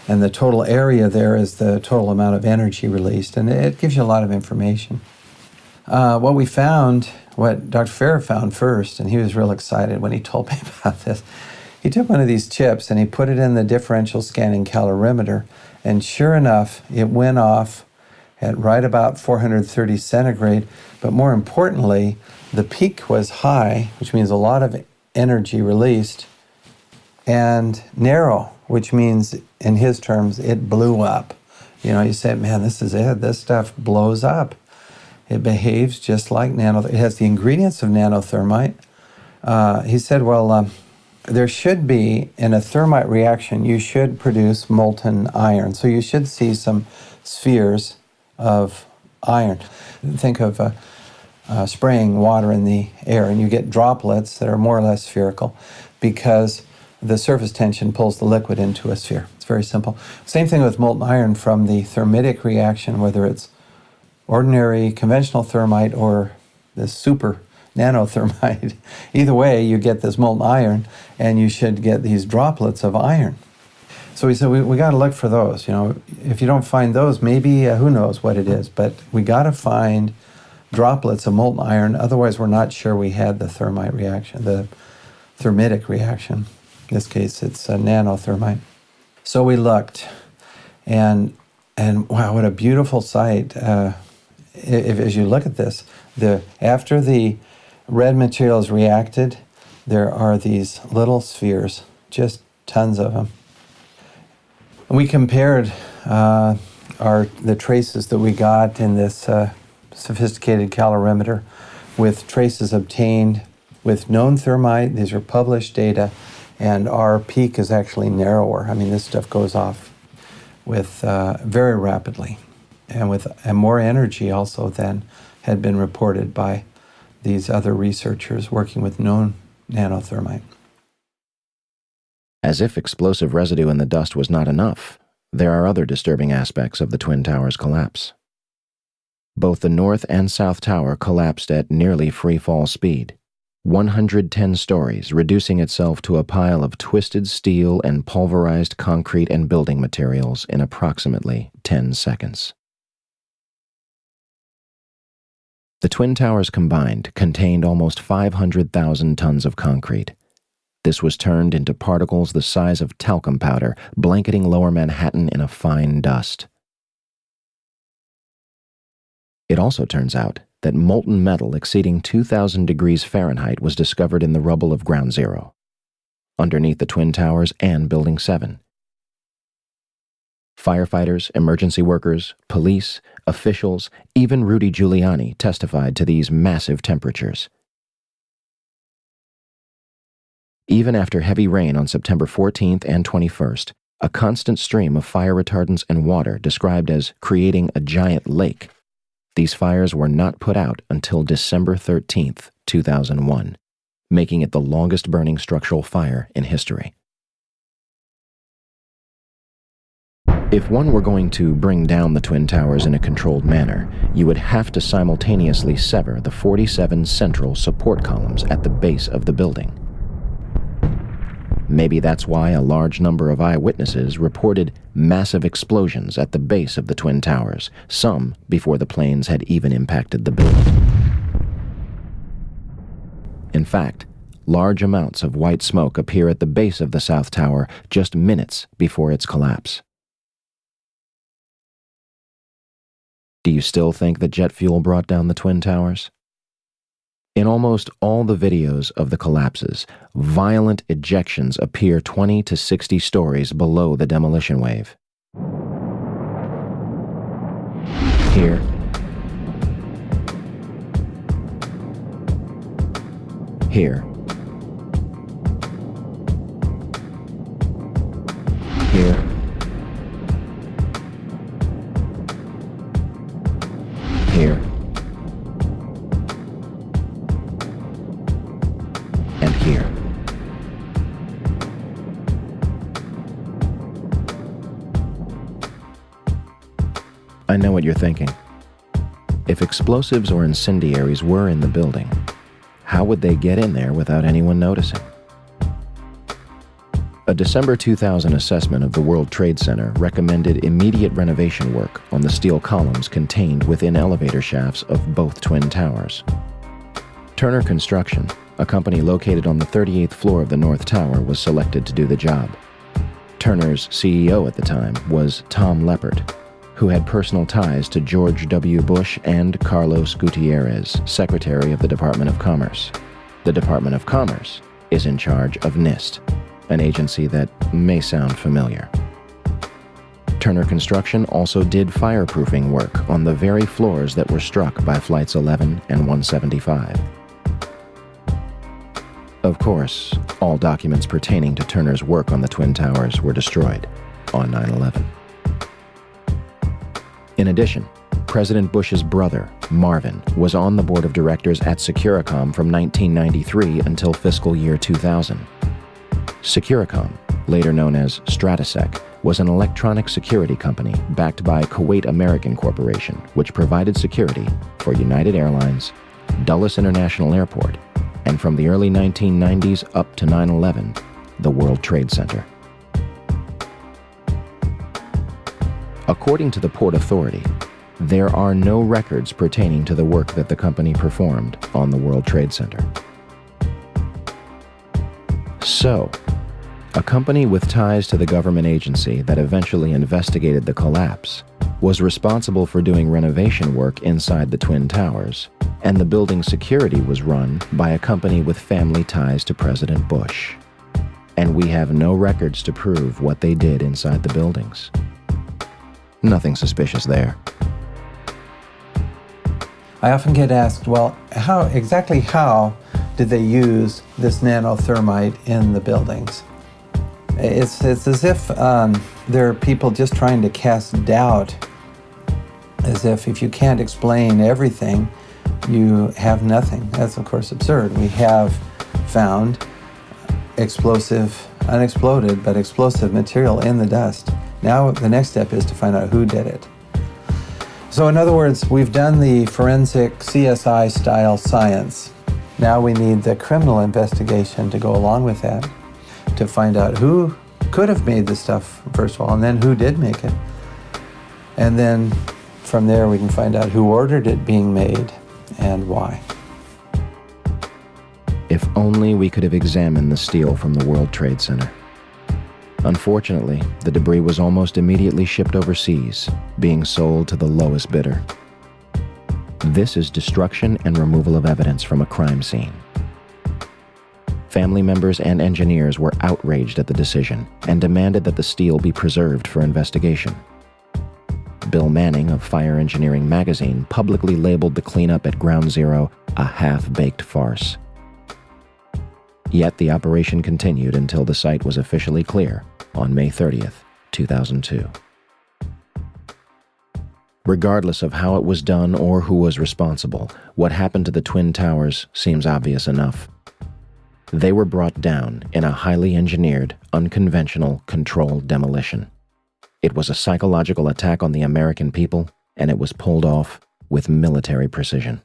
And the total area there is the total amount of energy released, and it gives you a lot of information. What we found, what Dr. Farrer found first, and he was real excited when he told me about this, he took one of these chips and he put it in the differential scanning calorimeter, and sure enough, it went off at right about 430 centigrade, but more importantly, the peak was high, which means a lot of energy released, and narrow, which means, in his terms, it blew up. You know, you say, man, this is it. This stuff blows up. It behaves just like it has the ingredients of nanothermite. He said, well, there should be, in a thermite reaction, you should produce molten iron. So you should see some spheres of iron. Think of spraying water in the air, and you get droplets that are more or less spherical because the surface tension pulls the liquid into a sphere. It's very simple. Same thing with molten iron from the thermitic reaction, whether it's ordinary conventional thermite or this super nanothermite. Either way, you get this molten iron, and you should get these droplets of iron. So we said, we got to look for those. You know, if you don't find those, maybe who knows what it is, but we got to find droplets of molten iron. Otherwise, we're not sure we had the thermite reaction, the thermitic reaction. In this case, it's a nanothermite. So we looked, and wow, what a beautiful sight. As you look at this, after the red material is reacted, there are these little spheres, just tons of them. And we compared the traces that we got in this sophisticated calorimeter with traces obtained with known thermite. These are published data, and our peak is actually narrower. I mean, this stuff goes off with very rapidly, and more energy also than had been reported by these other researchers working with known nanothermite. As if explosive residue in the dust was not enough, there are other disturbing aspects of the Twin Towers' collapse. Both the North and South Tower collapsed at nearly free-fall speed, 110 stories, reducing itself to a pile of twisted steel and pulverized concrete and building materials in approximately 10 seconds. The Twin Towers combined contained almost 500,000 tons of concrete. This was turned into particles the size of talcum powder, blanketing lower Manhattan in a fine dust. It also turns out that molten metal exceeding 2,000 degrees Fahrenheit was discovered in the rubble of Ground Zero. underneath the Twin Towers and Building 7. Firefighters, emergency workers, police, officials, even Rudy Giuliani testified to these massive temperatures. Even after heavy rain on September 14th and 21st, a constant stream of fire retardants and water described as creating a giant lake, these fires were not put out until December 13th, 2001, making it the longest burning structural fire in history. If one were going to bring down the Twin Towers in a controlled manner, you would have to simultaneously sever the 47 central support columns at the base of the building. Maybe that's why a large number of eyewitnesses reported massive explosions at the base of the Twin Towers, some before the planes had even impacted the building. In fact, large amounts of white smoke appear at the base of the South Tower just minutes before its collapse. Do you still think that jet fuel brought down the Twin Towers? In almost all the videos of the collapses, violent ejections appear 20 to 60 stories below the demolition wave. Here, here, here, here, and here. I know what you're thinking. If explosives or incendiaries were in the building, how would they get in there without anyone noticing? A December 2000 assessment of the World Trade Center recommended immediate renovation work on the steel columns contained within elevator shafts of both Twin Towers. Turner Construction, a company located on the 38th floor of the North Tower, was selected to do the job. Turner's CEO at the time was Tom Leppert, who had personal ties to George W. Bush and Carlos Gutierrez, Secretary of the Department of Commerce. The Department of Commerce is in charge of NIST, an agency that may sound familiar. Turner Construction also did fireproofing work on the very floors that were struck by Flights 11 and 175. Of course, all documents pertaining to Turner's work on the Twin Towers were destroyed on 9/11. In addition, President Bush's brother, Marvin, was on the board of directors at Securicom from 1993 until fiscal year 2000. Securicom, later known as Stratesec, was an electronic security company backed by Kuwait American Corporation, which provided security for United Airlines, Dulles International Airport, and from the early 1990s up to 9/11, the World Trade Center. According to the Port Authority, there are no records pertaining to the work that the company performed on the World Trade Center. So, a company with ties to the government agency that eventually investigated the collapse was responsible for doing renovation work inside the Twin Towers, and the building's security was run by a company with family ties to President Bush. And we have no records to prove what they did inside the buildings. Nothing suspicious there. I often get asked, well, how did they use this nanothermite in the buildings? It's as if there are people just trying to cast doubt, as if you can't explain everything, you have nothing. That's, of course, absurd. We have found unexploded, but explosive material in the dust. Now the next step is to find out who did it. So in other words, we've done the forensic CSI-style science. Now we need the criminal investigation to go along with that, to find out who could have made this stuff, first of all, and then who did make it. And then from there we can find out who ordered it being made and why. If only we could have examined the steel from the World Trade Center. Unfortunately, the debris was almost immediately shipped overseas, being sold to the lowest bidder. This is destruction and removal of evidence from a crime scene. family members and engineers were outraged at the decision and demanded that the steel be preserved for investigation. Bill Manning of Fire Engineering magazine publicly labeled the cleanup at Ground Zero a half-baked farce. Yet the operation continued until the site was officially clear on May 30th, 2002. Regardless of how it was done or who was responsible, what happened to the Twin Towers seems obvious enough. They were brought down in a highly engineered, unconventional, controlled demolition. It was a psychological attack on the American people, and it was pulled off with military precision.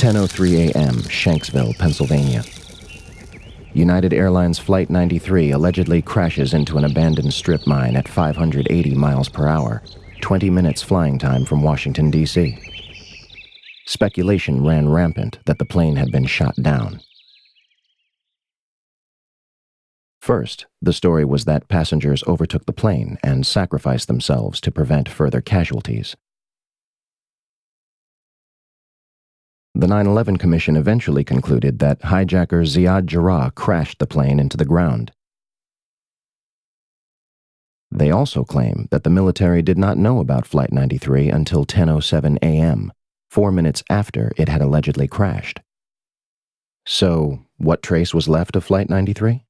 (10:03 a.m., Shanksville, Pennsylvania. United Airlines Flight 93 allegedly crashes into an abandoned strip mine at 580 miles per hour, 20 minutes flying time from Washington, D.C. Speculation ran rampant that the plane had been shot down. First, the story was that passengers overtook the plane and sacrificed themselves to prevent further casualties. The 9/11 Commission eventually concluded that hijacker Ziad Jarrah crashed the plane into the ground. They also claim that the military did not know about Flight 93 until 10:07 a.m., 4 minutes after it had allegedly crashed. So, what trace was left of Flight 93?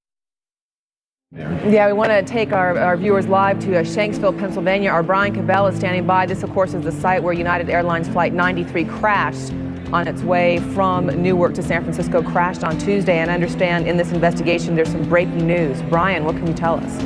Yeah, we want to take our viewers live to Shanksville, Pennsylvania. Our Brian Cabell is standing by. This, of course, is the site where United Airlines Flight 93 crashed on its way from Newark to San Francisco, crashed on Tuesday. And I understand in this investigation there's some breaking news. Brian, what can you tell us?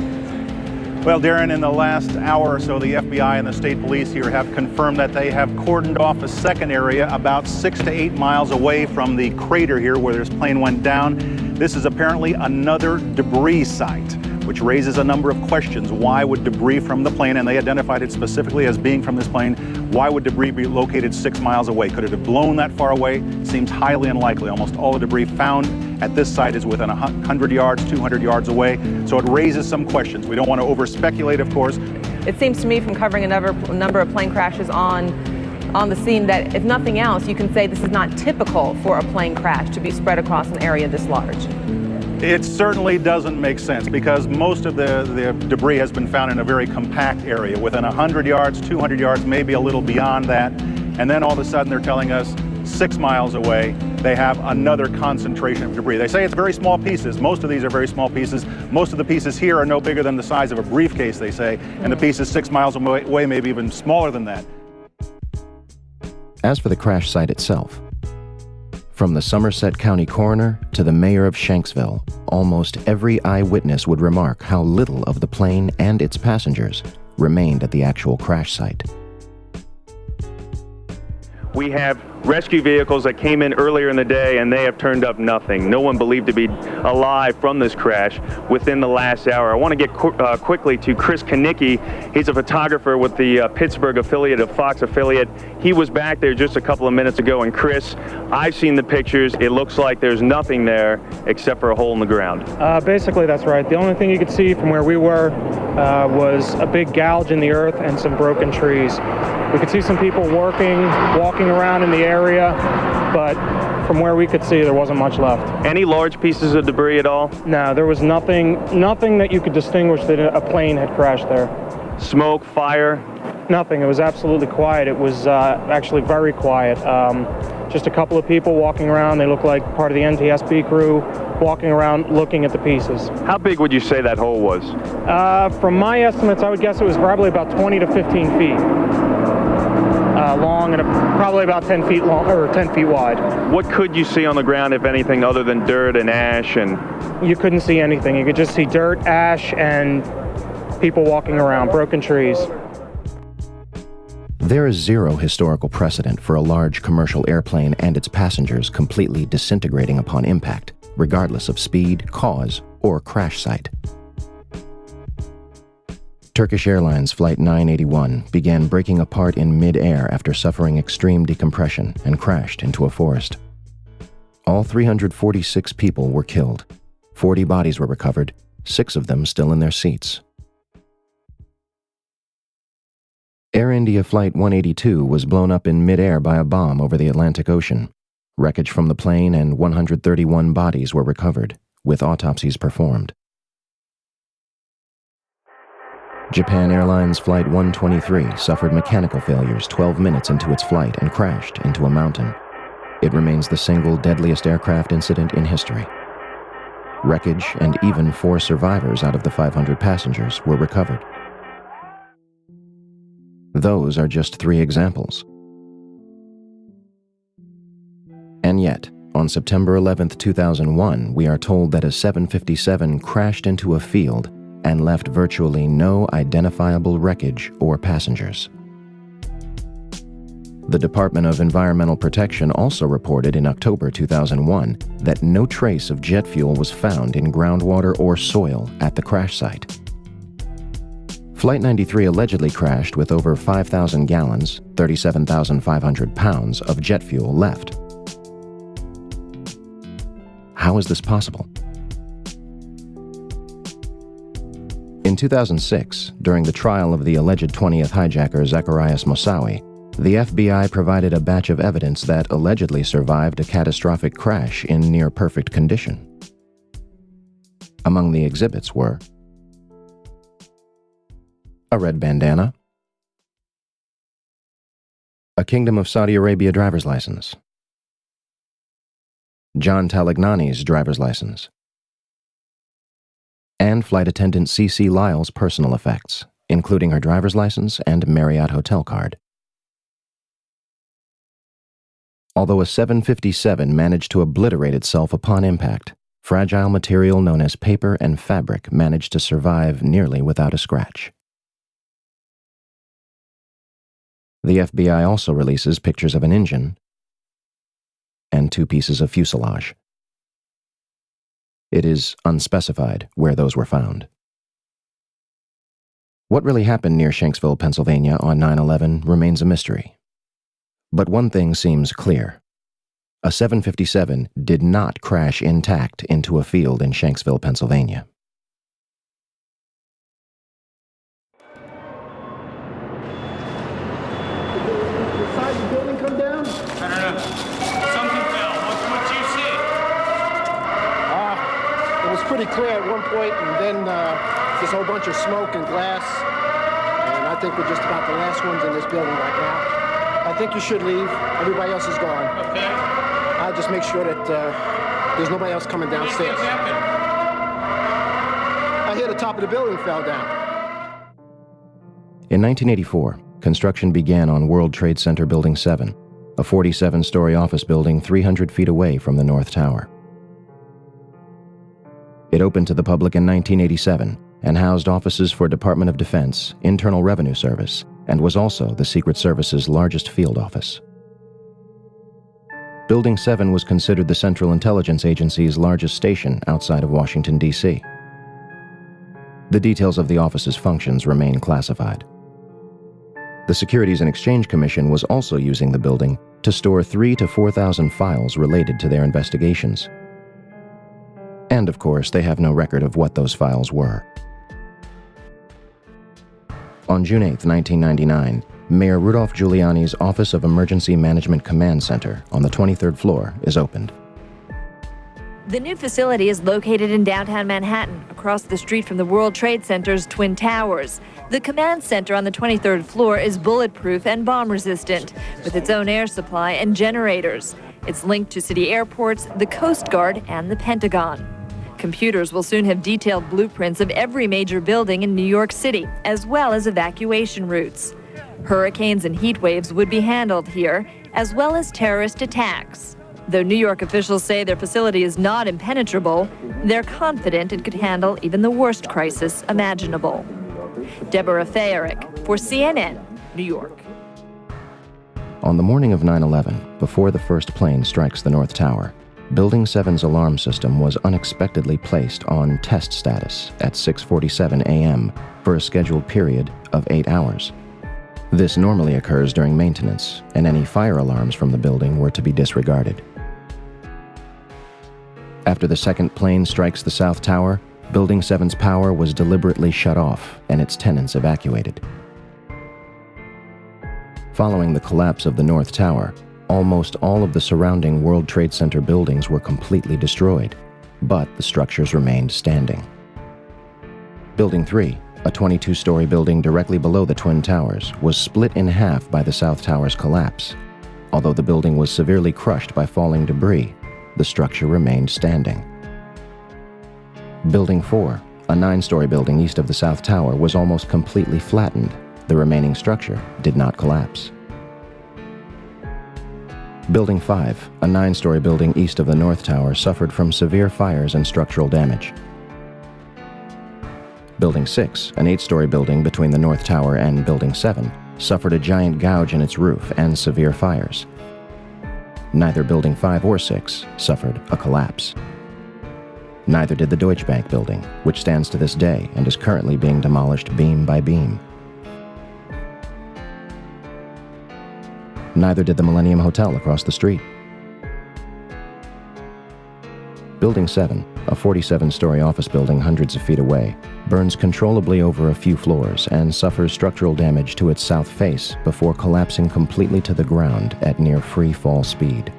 Well, Darren, in the last hour or so, the FBI and the state police here have confirmed that they have cordoned off a second area about 6 to 8 miles away from the crater here where this plane went down. This is apparently another debris site, which raises a number of questions. Why would debris from the plane, and they identified it specifically as being from this plane, why would debris be located 6 miles away? Could it have blown that far away? Seems highly unlikely. Almost all the debris found at this site is within 100 yards, 200 yards away. So it raises some questions. We don't want to over-speculate, of course. It seems to me from covering a number of plane crashes on the scene that, if nothing else, you can say this is not typical for a plane crash to be spread across an area this large. It certainly doesn't make sense because most of the debris has been found in a very compact area within 100 yards, 200 yards, maybe a little beyond that. And then all of a sudden they're telling us 6 miles away they have another concentration of debris. They say it's very small pieces. Most of these are very small pieces. Most of the pieces here are no bigger than the size of a briefcase, they say, and the pieces 6 miles away maybe even smaller than that. As for the crash site itself, from the Somerset County coroner to the mayor of Shanksville, almost every eyewitness would remark how little of the plane and its passengers remained at the actual crash site. We have rescue vehicles that came in earlier in the day and they have turned up nothing. No one believed to be alive from this crash within the last hour. I want to get quickly to Chris Kanicki. He's a photographer with the Pittsburgh affiliate of Fox affiliate. He was back there just a couple of minutes ago, and Chris, I've seen the pictures. It looks like there's nothing there except for a hole in the ground. Basically, that's right. The only thing you could see from where we were was a big gouge in the earth and some broken trees. We could see some people walking around in the area, but from where we could see, there wasn't much left. Any large pieces of debris at all? No, there was nothing that you could distinguish that a plane had crashed there. Smoke, fire? Nothing. It was absolutely quiet. It was actually very quiet. Just a couple of people walking around. They looked like part of the NTSB crew walking around looking at the pieces. How big would you say that hole was? From my estimates, I would guess it was probably about 20 to 15 feet. Long and probably about 10 feet long or 10 feet wide. What could you see on the ground, if anything, other than dirt and ash? And you couldn't see anything. You could just see dirt, ash, and people walking around, broken trees. There is zero historical precedent for a large commercial airplane and its passengers completely disintegrating upon impact, regardless of speed, cause, or crash site. Turkish Airlines Flight 981 began breaking apart in mid-air after suffering extreme decompression and crashed into a forest. All 346 people were killed. 40 bodies were recovered, 6 of them still in their seats. Air India Flight 182 was blown up in mid-air by a bomb over the Atlantic Ocean. Wreckage from the plane and 131 bodies were recovered, with autopsies performed. Japan Airlines Flight 123 suffered mechanical failures 12 minutes into its flight and crashed into a mountain. It remains the single deadliest aircraft incident in history. Wreckage and even 4 survivors out of the 500 passengers were recovered. Those are just 3 examples. And yet, on September 11, 2001, we are told that a 757 crashed into a field and left virtually no identifiable wreckage or passengers. The Department of Environmental Protection also reported in October 2001 that no trace of jet fuel was found in groundwater or soil at the crash site. Flight 93 allegedly crashed with over 5,000 gallons, 37,500 pounds of jet fuel left. How is this possible? In 2006, during the trial of the alleged 20th hijacker Zacarias Moussaoui, the FBI provided a batch of evidence that allegedly survived a catastrophic crash in near-perfect condition. Among the exhibits were a red bandana, a Kingdom of Saudi Arabia driver's license, John Talagnani's driver's license, and flight attendant C.C. Lyle's personal effects, including her driver's license and Marriott hotel card. Although a 757 managed to obliterate itself upon impact, fragile material known as paper and fabric managed to survive nearly without a scratch. The FBI also releases pictures of an engine and 2 pieces of fuselage. It is unspecified where those were found. What really happened near Shanksville, Pennsylvania on 9/11 remains a mystery. But one thing seems clear. A 757 did not crash intact into a field in Shanksville, Pennsylvania. Pretty clear at one point, and then this whole bunch of smoke and glass, and I think we're just about the last ones in this building right now. I think you should leave. Everybody else is gone. Okay. I'll just make sure that there's nobody else coming downstairs. What happened? I hear the top of the building fell down. In 1984, construction began on World Trade Center Building 7, a 47-story office building 300 feet away from the North Tower. It opened to the public in 1987 and housed offices for Department of Defense, Internal Revenue Service, and was also the Secret Service's largest field office. Building 7 was considered the Central Intelligence Agency's largest station outside of Washington, D.C. The details of the office's functions remain classified. The Securities and Exchange Commission was also using the building to store 3,000 to 4,000 files related to their investigations. And of course, they have no record of what those files were. On June 8, 1999, Mayor Rudolph Giuliani's Office of Emergency Management Command Center on the 23rd floor is opened. The new facility is located in downtown Manhattan, across the street from the World Trade Center's Twin Towers. The command center on the 23rd floor is bulletproof and bomb-resistant, with its own air supply and generators. It's linked to city airports, the Coast Guard, and the Pentagon. Computers will soon have detailed blueprints of every major building in New York City, as well as evacuation routes. Hurricanes and heat waves would be handled here, as well as terrorist attacks. Though New York officials say their facility is not impenetrable, they're confident it could handle even the worst crisis imaginable. Deborah Fayerick for CNN, New York. On the morning of 9/11, before the first plane strikes the North Tower, Building 7's alarm system was unexpectedly placed on test status at 6:47 a.m., for a scheduled period of 8 hours. This normally occurs during maintenance, and any fire alarms from the building were to be disregarded. After the second plane strikes the South Tower, Building 7's power was deliberately shut off and its tenants evacuated. Following the collapse of the North Tower, almost all of the surrounding World Trade Center buildings were completely destroyed, but the structures remained standing. Building 3, a 22-story building directly below the Twin Towers, was split in half by the South Tower's collapse. Although the building was severely crushed by falling debris, the structure remained standing. Building 4, a 9-story building east of the South Tower, was almost completely flattened. The remaining structure did not collapse. Building 5, a 9-story building east of the North Tower, suffered from severe fires and structural damage. Building 6, an 8-story building between the North Tower and Building 7, suffered a giant gouge in its roof and severe fires. Neither Building 5 or 6 suffered a collapse. Neither did the Deutsche Bank building, which stands to this day and is currently being demolished beam by beam. Neither did the Millennium Hotel across the street. Building 7, a 47-story office building hundreds of feet away, burns controllably over a few floors and suffers structural damage to its south face before collapsing completely to the ground at near free fall speed.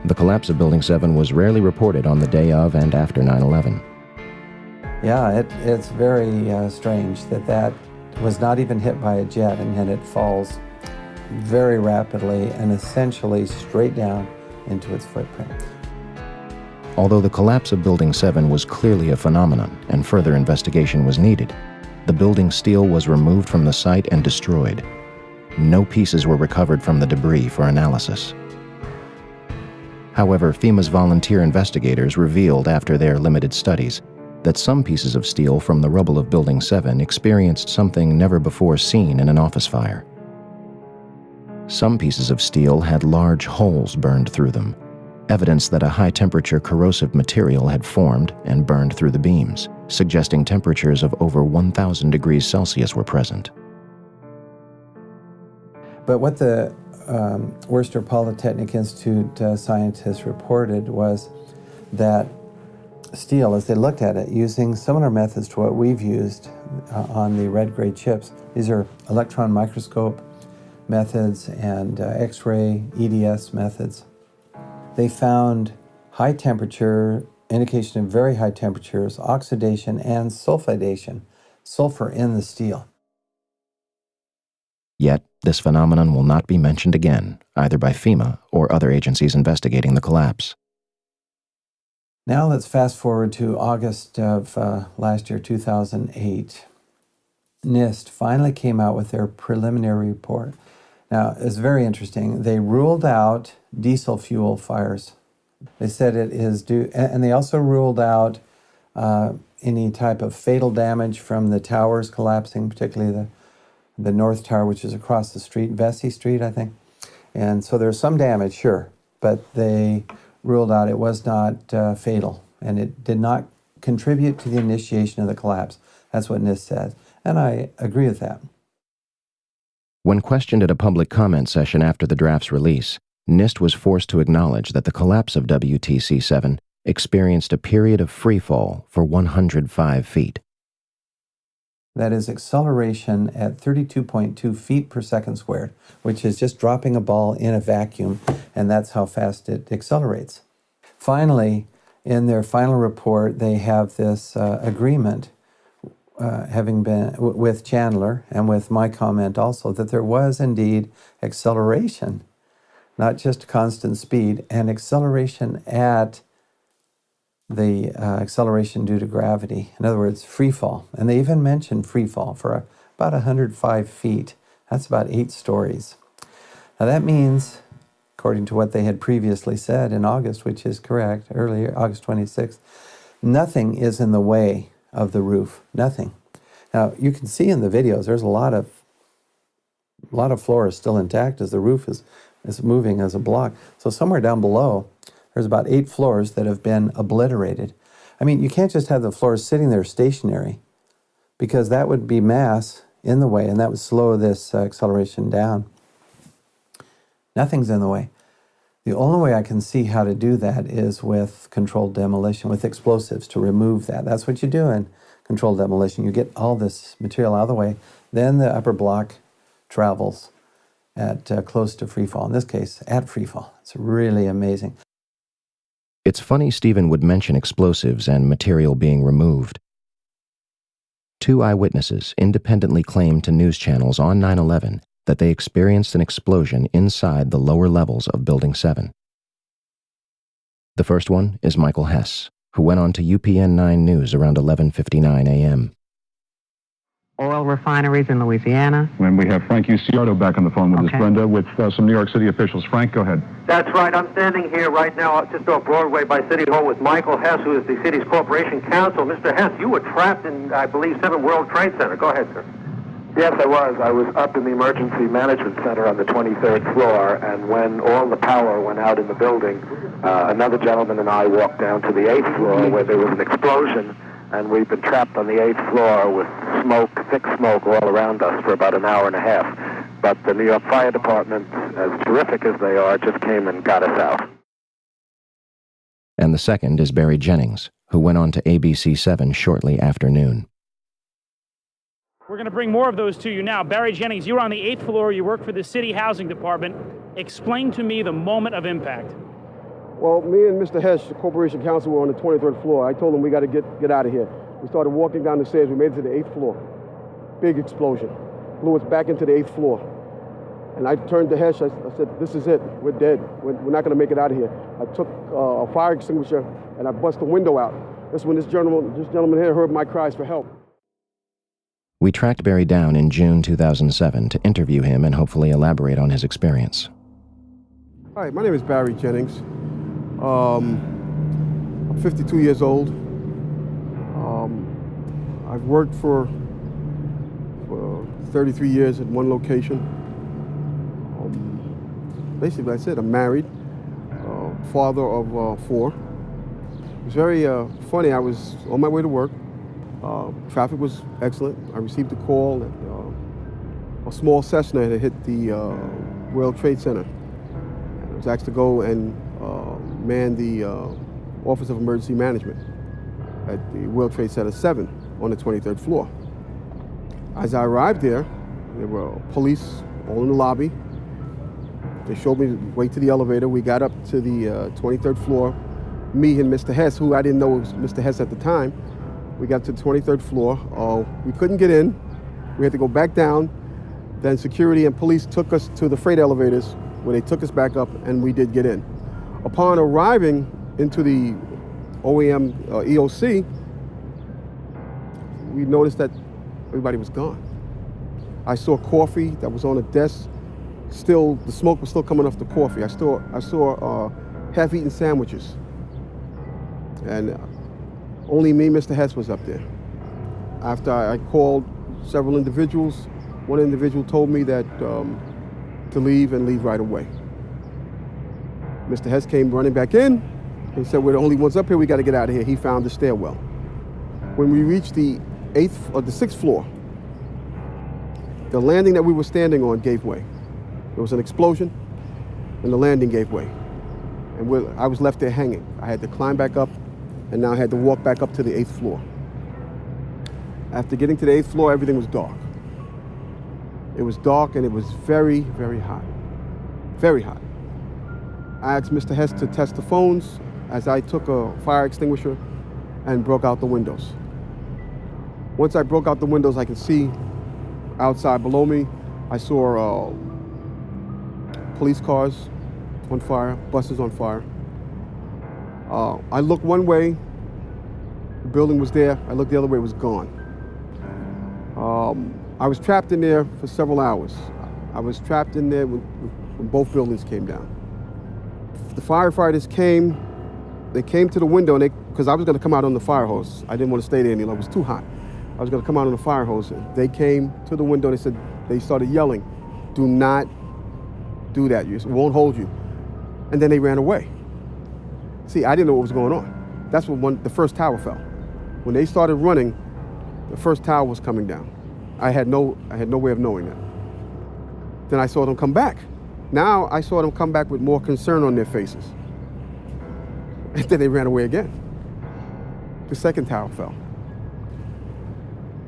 The collapse of Building 7 was rarely reported on the day of and after 9/11. Yeah, it's very strange that was not even hit by a jet, and yet it falls very rapidly and essentially straight down into its footprint. Although the collapse of Building 7 was clearly a phenomenon and further investigation was needed, the building's steel was removed from the site and destroyed. No pieces were recovered from the debris for analysis. However, FEMA's volunteer investigators revealed after their limited studies that some pieces of steel from the rubble of Building 7 experienced something never before seen in an office fire. Some pieces of steel had large holes burned through them, evidence that a high-temperature corrosive material had formed and burned through the beams, suggesting temperatures of over 1,000 degrees Celsius were present. But what the Worcester Polytechnic Institute scientists reported was that steel, as they looked at it, using similar methods to what we've used on the red gray chips, these are electron microscope methods and X-ray EDS methods, they found high temperature, indication of very high temperatures, oxidation and sulfidation, sulfur in the steel. Yet, this phenomenon will not be mentioned again, either by FEMA or other agencies investigating the collapse. Now let's fast forward to August of last year, 2008. NIST finally came out with their preliminary report. Now, it's very interesting. They ruled out diesel fuel fires. They said it is due, and they also ruled out any type of fatal damage from the towers collapsing, particularly the North Tower, which is across the street, Vesey Street, I think. And so there's some damage, sure, but they ruled out it was not fatal, and it did not contribute to the initiation of the collapse. That's what NIST says, and I agree with that. When questioned at a public comment session after the draft's release, NIST was forced to acknowledge that the collapse of WTC-7 experienced a period of freefall for 105 feet. That is acceleration at 32.2 feet per second squared, which is just dropping a ball in a vacuum, and that's how fast it accelerates. Finally, in their final report, they have this agreement, having been with Chandler and with my comment also, that there was indeed acceleration, not just constant speed, and acceleration at the acceleration due to gravity. In other words, free fall. And they even mentioned free fall for about 105 feet. That's about 8 stories. Now that means, according to what they had previously said in August, which is correct, earlier, August 26th, nothing is in the way of the roof. Nothing. Now you can see in the videos there's a lot of floor is still intact as the roof is moving as a block. So somewhere down below, there's about 8 floors that have been obliterated. I mean, you can't just have the floors sitting there stationary. because that would be mass in the way, and that would slow this acceleration down. Nothing's in the way. The only way I can see how to do that is with controlled demolition, with explosives to remove that. That's what you do in controlled demolition. You get all this material out of the way, then the upper block travels at close to free fall. In this case, at free fall. It's really amazing. It's funny Stephen would mention explosives and material being removed. 2 eyewitnesses independently claimed to news channels on 9/11 that they experienced an explosion inside the lower levels of Building 7. The first one is Michael Hess, who went on to UPN 9 News around 11:59 a.m. Oil refineries in Louisiana. When we have Frank Uciardo back on the phone with us, Brenda, with some New York City officials. Frank, go ahead. That's right. I'm standing here right now just off Broadway by City Hall with Michael Hess, who is the city's corporation counsel. Mr. Hess, you were trapped in, I believe, 7 World Trade Center. Go ahead, sir. Yes, I was. I was up in the emergency management center on the 23rd floor, and when all the power went out in the building, another gentleman and I walked down to the 8th floor where there was an explosion, and we've been trapped on the 8th floor with smoke, thick smoke all around us for about an hour and a half. But the New York Fire Department, as terrific as they are, just came and got us out. And the second is Barry Jennings, who went on to ABC7 shortly after noon. We're going to bring more of those to you now. Barry Jennings, you were on the 8th floor. You work for the City Housing Department. Explain to me the moment of impact. Well, me and Mr. Hess, the corporation counsel, were on the 23rd floor. I told him we got to get out of here. We started walking down the stairs. We made it to the 8th floor. Big explosion. Blew us back into the 8th floor. And I turned to Hess. I said, this is it. We're dead. We're not going to make it out of here. I took a fire extinguisher and I bust the window out. That's when this gentleman here heard my cries for help. We tracked Barry down in June 2007 to interview him and hopefully elaborate on his experience. Hi, my name is Barry Jennings. I'm 52 years old. I've worked for 33 years at one location. Basically, that's it. I'm married, father of 4. It was very funny. I was on my way to work. Traffic was excellent. I received a call that a small Cessna had hit the World Trade Center. I was asked to go and man the Office of Emergency Management at the World Trade Center 7 on the 23rd floor. As I arrived there were police all in the lobby. They showed me the way to the elevator. We got up to the 23rd floor. Me and Mr. Hess, who I didn't know was Mr. Hess at the time, we got to the 23rd floor. We couldn't get in. We had to go back down. Then security and police took us to the freight elevators where they took us back up, and we did get in. Upon arriving into the OEM EOC, we noticed that everybody was gone. I saw coffee that was on a desk. Still, the smoke was still coming off the coffee. I saw half-eaten sandwiches. And only me, Mr. Hess, was up there. After I called several individuals, one individual told me that to leave and leave right away. Mr. Hess came running back in and said, we're the only ones up here, we got to get out of here. He found the stairwell. When we reached the 6th floor, the landing that we were standing on gave way. There was an explosion and the landing gave way. And I was left there hanging. I had to climb back up, and now I had to walk back up to the 8th floor. After getting to the 8th floor, everything was dark. It was dark and it was very, very hot. Very hot. I asked Mr. Hess to test the phones as I took a fire extinguisher and broke out the windows. Once I broke out the windows, I could see outside below me. I saw police cars on fire, buses on fire. I looked one way, the building was there. I looked the other way, it was gone. I was trapped in there for several hours. I was trapped in there when both buildings came down. The firefighters came, they came to the window, because I was gonna come out on the fire hose. I didn't want to stay there any longer, it was too hot. I was gonna come out on the fire hose. They came to the window, they started yelling, do not do that, it won't hold you. And then they ran away. See, I didn't know what was going on. That's when the first tower fell. When they started running, The first tower was coming down. I had no way of knowing that. Then I saw them come back. Now I saw them come back with more concern on their faces. And then they ran away again. The second tower fell.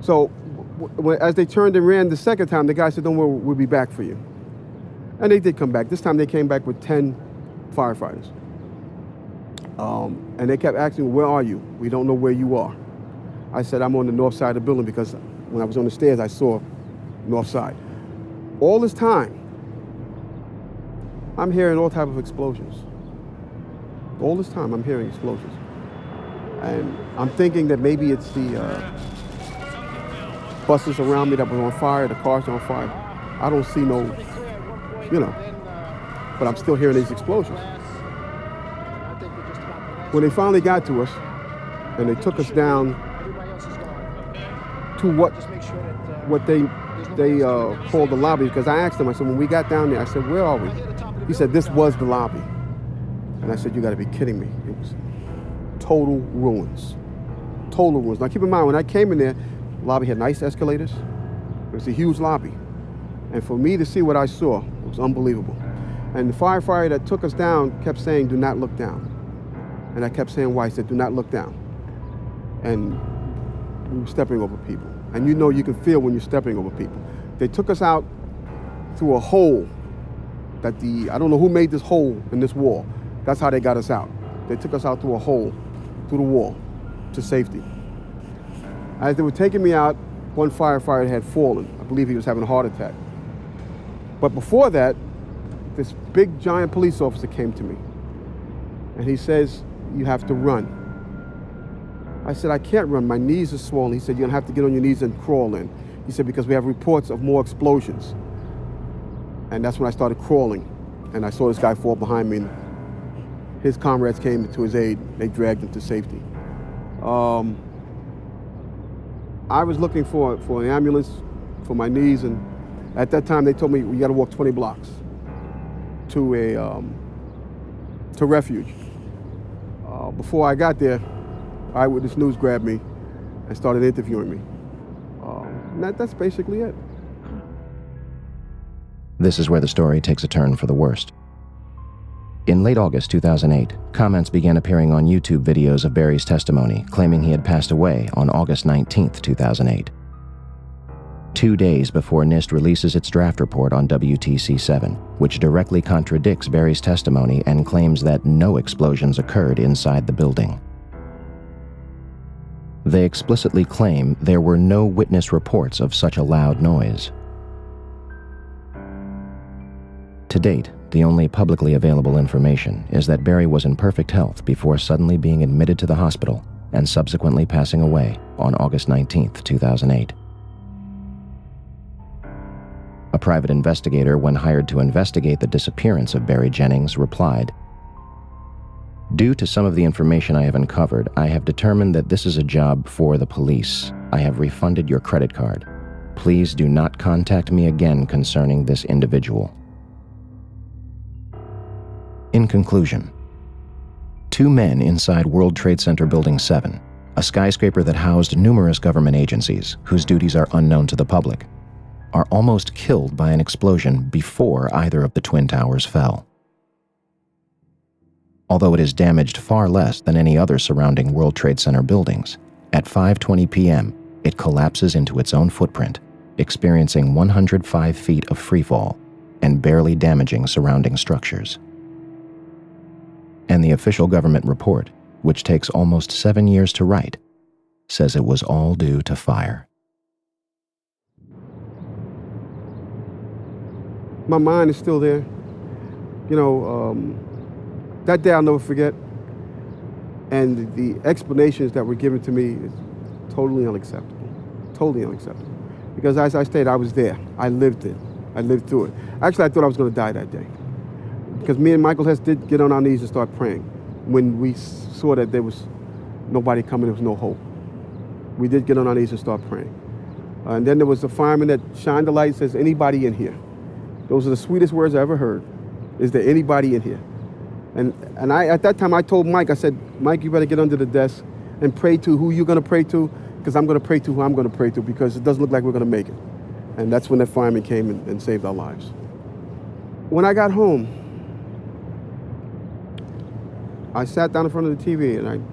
So as they turned and ran the second time, the guy said, "Don't worry, we'll be back for you." And they did come back. This time they came back with 10 firefighters. And they kept asking, "Where are you? We don't know where you are." I said, "I'm on the north side of the building," because when I was on the stairs, I saw north side. All this time, I'm hearing all type of explosions. All this time, I'm hearing explosions. And I'm thinking that maybe it's the buses around me that was on fire, the cars on fire. I don't see no, but I'm still hearing these explosions. When they finally got to us, and they took us down to what they called the lobby, because I asked them, I said, when we got down there, I said, "Where are we?" He said, "This was the lobby." And I said, "You gotta be kidding me." It was total ruins. Total ruins. Now keep in mind, when I came in there, the lobby had nice escalators. It was a huge lobby. And for me to see what I saw, it was unbelievable. And the firefighter that took us down kept saying, "Do not look down." And I kept saying, "Why?" He said, "Do not look down." And we were stepping over people. And you can feel when you're stepping over people. They took us out through a hole that I don't know who made this hole in this wall. That's how they got us out. They took us out through a hole, through the wall, to safety. As they were taking me out, one firefighter had fallen. I believe he was having a heart attack. But before that, this big giant police officer came to me. And he says, "You have to run." I said, "I can't run, my knees are swollen." He said, "You're gonna have to get on your knees and crawl in." He said, "Because we have reports of more explosions." And that's when I started crawling. And I saw this guy fall behind me. And his comrades came to his aid. They dragged him to safety. I was looking for an ambulance for my knees, and at that time they told me, "We gotta walk 20 blocks to refuge." Before I got there, Eyewitness News grabbed me and started interviewing me. And that's basically it. This is where the story takes a turn for the worst. In late August 2008, comments began appearing on YouTube videos of Barry's testimony, claiming he had passed away on August 19, 2008. 2 days before NIST releases its draft report on WTC-7, which directly contradicts Barry's testimony and claims that no explosions occurred inside the building. They explicitly claim there were no witness reports of such a loud noise. To date, the only publicly available information is that Barry was in perfect health before suddenly being admitted to the hospital and subsequently passing away on August 19, 2008. A private investigator, when hired to investigate the disappearance of Barry Jennings, replied, "Due to some of the information I have uncovered, I have determined that this is a job for the police. I have refunded your credit card. Please do not contact me again concerning this individual." In conclusion, 2 men inside World Trade Center Building 7, a skyscraper that housed numerous government agencies whose duties are unknown to the public, are almost killed by an explosion before either of the Twin Towers fell. Although it is damaged far less than any other surrounding World Trade Center buildings, at 5:20 p.m., it collapses into its own footprint, experiencing 105 feet of freefall and barely damaging surrounding structures. And the official government report, which takes almost 7 years to write, says it was all due to fire. My mind is still there. That day I'll never forget. And the explanations that were given to me is totally unacceptable. Totally unacceptable. Because as I stated, I was there. I lived it. I lived through it. Actually, I thought I was going to die that day. Because me and Michael Hess did get on our knees and start praying. When we saw that there was nobody coming, there was no hope. We did get on our knees and start praying. And then there was a fireman that shined the light and says, "Anybody in here?" Those are the sweetest words I ever heard. Is there anybody in here? And I, at that time, I told Mike, I said, "Mike, you better get under the desk and pray to who you're going to pray to. because I'm going to pray to who I'm going to pray to, because it doesn't look like we're going to make it. And that's when that fireman came and saved our lives. When I got home, I sat down in front of the TV, and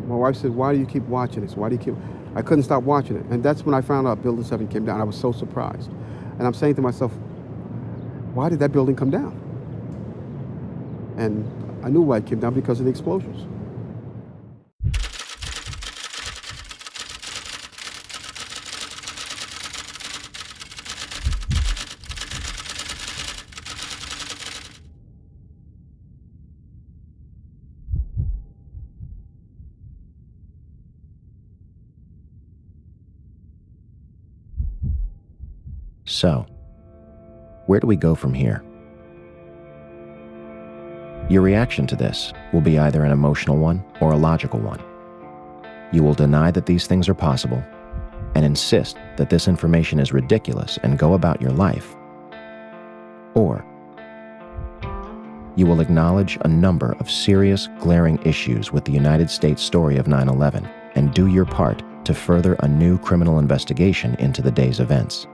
my wife said, "Why do you keep watching this? Why do you keep?" I couldn't stop watching it. And that's when I found out Building 7 came down. I was so surprised. And I'm saying to myself, why did that building come down? And I knew why it came down, because of the explosions. So, where do we go from here? Your reaction to this will be either an emotional one or a logical one. You will deny that these things are possible and insist that this information is ridiculous and go about your life. Or you will acknowledge a number of serious, glaring issues with the United States story of 9/11 and do your part to further a new criminal investigation into the day's events.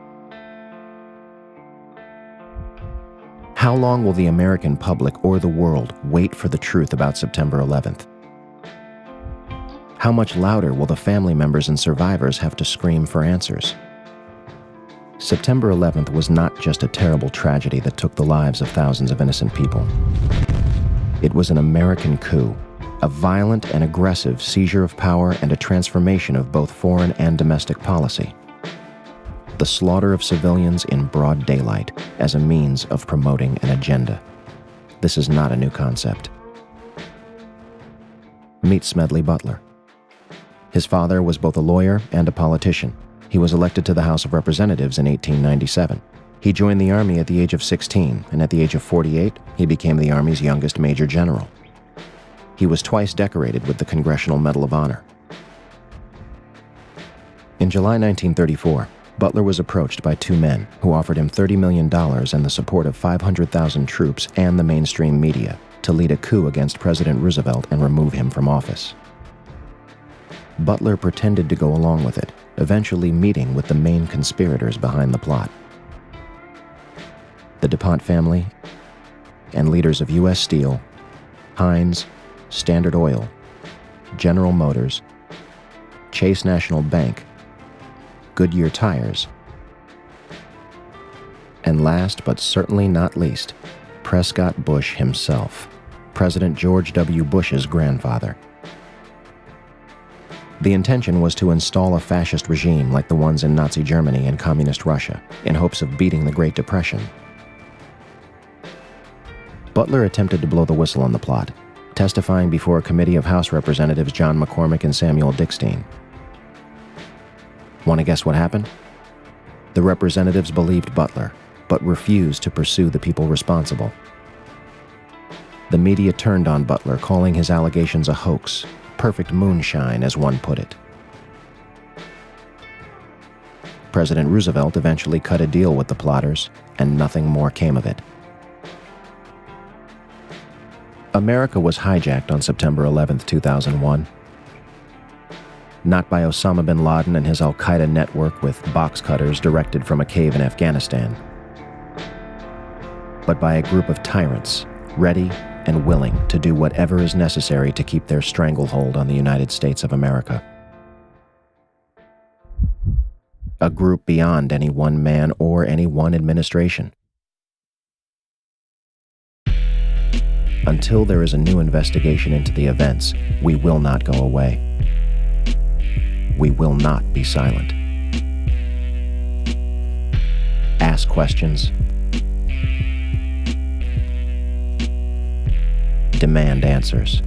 How long will the American public or the world wait for the truth about September 11th? How much louder will the family members and survivors have to scream for answers? September 11th was not just a terrible tragedy that took the lives of thousands of innocent people. It was an American coup, a violent and aggressive seizure of power and a transformation of both foreign and domestic policy. The slaughter of civilians in broad daylight as a means of promoting an agenda. This is not a new concept. Meet Smedley Butler. His father was both a lawyer and a politician. He was elected to the House of Representatives in 1897. He joined the Army at the age of 16, and at the age of 48, he became the Army's youngest Major General. He was twice decorated with the Congressional Medal of Honor. In July 1934, Butler was approached by two men who offered him $30 million and the support of 500,000 troops and the mainstream media to lead a coup against President Roosevelt and remove him from office. Butler pretended to go along with it, eventually meeting with the main conspirators behind the plot. The DuPont family and leaders of U.S. Steel, Heinz, Standard Oil, General Motors, Chase National Bank, Goodyear Tires, and last but certainly not least, Prescott Bush himself, President George W. Bush's grandfather. The intention was to install a fascist regime like the ones in Nazi Germany and Communist Russia, in hopes of beating the Great Depression. Butler attempted to blow the whistle on the plot, testifying before a committee of House Representatives John McCormick and Samuel Dickstein. Want to guess what happened? The representatives believed Butler, but refused to pursue the people responsible. The media turned on Butler, calling his allegations a hoax, perfect moonshine, as one put it. President Roosevelt eventually cut a deal with the plotters, and nothing more came of it. America was hijacked on September 11, 2001. Not by Osama bin Laden and his al-Qaeda network with box cutters directed from a cave in Afghanistan, but by a group of tyrants, ready and willing to do whatever is necessary to keep their stranglehold on the United States of America. A group beyond any one man or any one administration. Until there is a new investigation into the events, we will not go away. We will not be silent. Ask questions. Demand answers.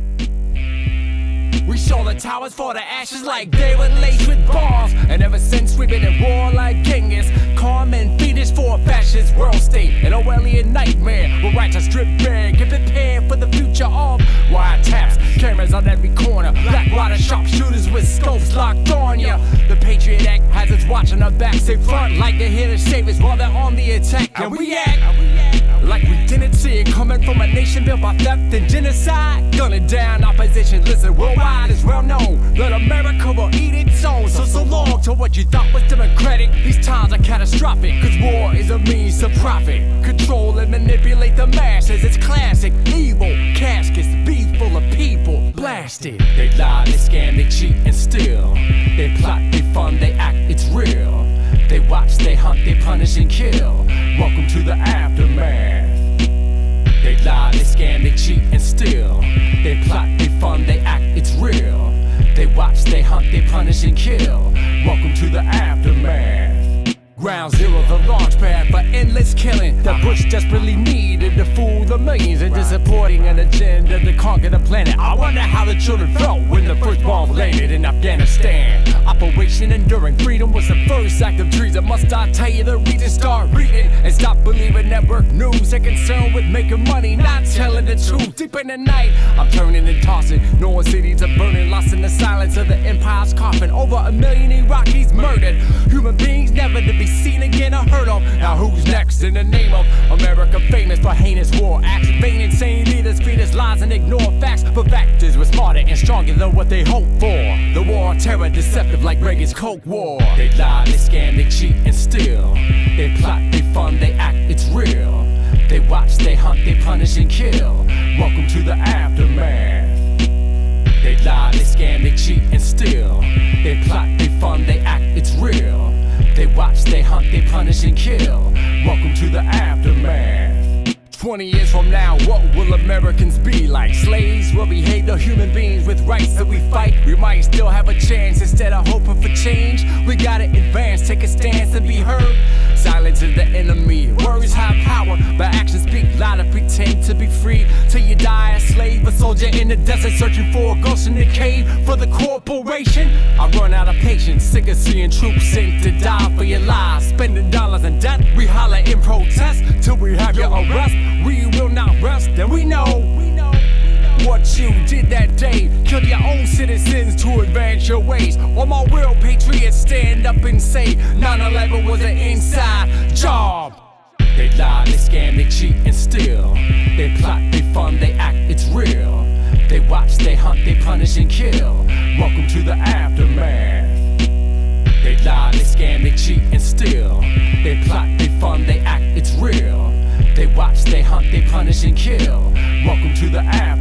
We show the towers for the ashes like they were laced with bombs. And ever since we've been at war like Genghis, calm and fiendish for a fascist world state. An Orwellian nightmare where righteous strip bare. Get prepared for the future of wiretaps. Cameras on every corner. Blackwater sharpshooters with scopes locked on ya. The Patriot Act has us watching our backs. They front like they're here to save us while they're on the attack. And we act like we didn't see it coming from a nation built by theft and genocide. Gunning down opposition, listen, worldwide is well known that America will eat its own. So to what you thought was democratic. These times are catastrophic, cause war is a means to profit. Control and manipulate the masses, it's classic. Evil caskets, be full of people blasted. They lie, they scam, they cheat and steal. They plot, they fund, they act, it's real. They watch, they hunt, they punish and kill. Welcome to the aftermath. They lie, they scam, they cheat and steal. They plot, they fund, they act, it's real. They watch, they hunt, they punish and kill. Welcome to the aftermath. Ground zero, the launch pad for endless killing. The Bush desperately needed to fool the millions into supporting an agenda to conquer the planet. I wonder how the children felt when the first bomb landed in Afghanistan. Operation Enduring Freedom was the first act of treason. Must I tell you the reason? Start reading and stop believing network news. They're concerned with making money, not telling the truth. Deep in the night, I'm turning and tossing, knowing cities are burning, lost in the silence of the empire's coffin. Over 1 million Iraqis murdered, human beings never to be seen again or heard of. Now who's next in the name of America, famous for heinous war acts? Vain, insane leaders feed us lies and ignore facts, but factors were smarter and stronger than what they hoped for. The war on terror, deceptive like Reagan's Coke War. They lie, they scam, they cheat and steal. They plot, they fund, they act, it's real. They watch, they hunt, they punish and kill. Welcome to the aftermath. They lie, they scam, they cheat and steal. They plot, they fund, they act, it's real. They watch, they hunt, they punish and kill. Welcome to the aftermath. 20 years from now, what will Americans be like? Slaves will behave to human beings with rights that we fight. We might still have a chance instead of hoping for change. We gotta advance, take a stance and be heard. Silence is the enemy. Words have power, but actions speak louder. Pretend to be free till you die a slave. A soldier in the desert searching for a ghost in the cave. For the corporation, I run out of patience. Sick of seeing troops sent to die for your lives. Spending dollars in debt, we holler in protest till we have your arrest. We will not rest, and we know what you did that day. Killed your own citizens to advance your ways. All my real patriots stand up and say 9/11 was an inside job. They lie, they scam, they cheat and steal. They plot, they fund, they act, it's real. They watch, they hunt, they punish and kill. Welcome to the aftermath. They lie, they scam, they cheat and steal. They plot, they fund, they act, it's real. They watch, they hunt, they punish and kill. Welcome to the aftermath.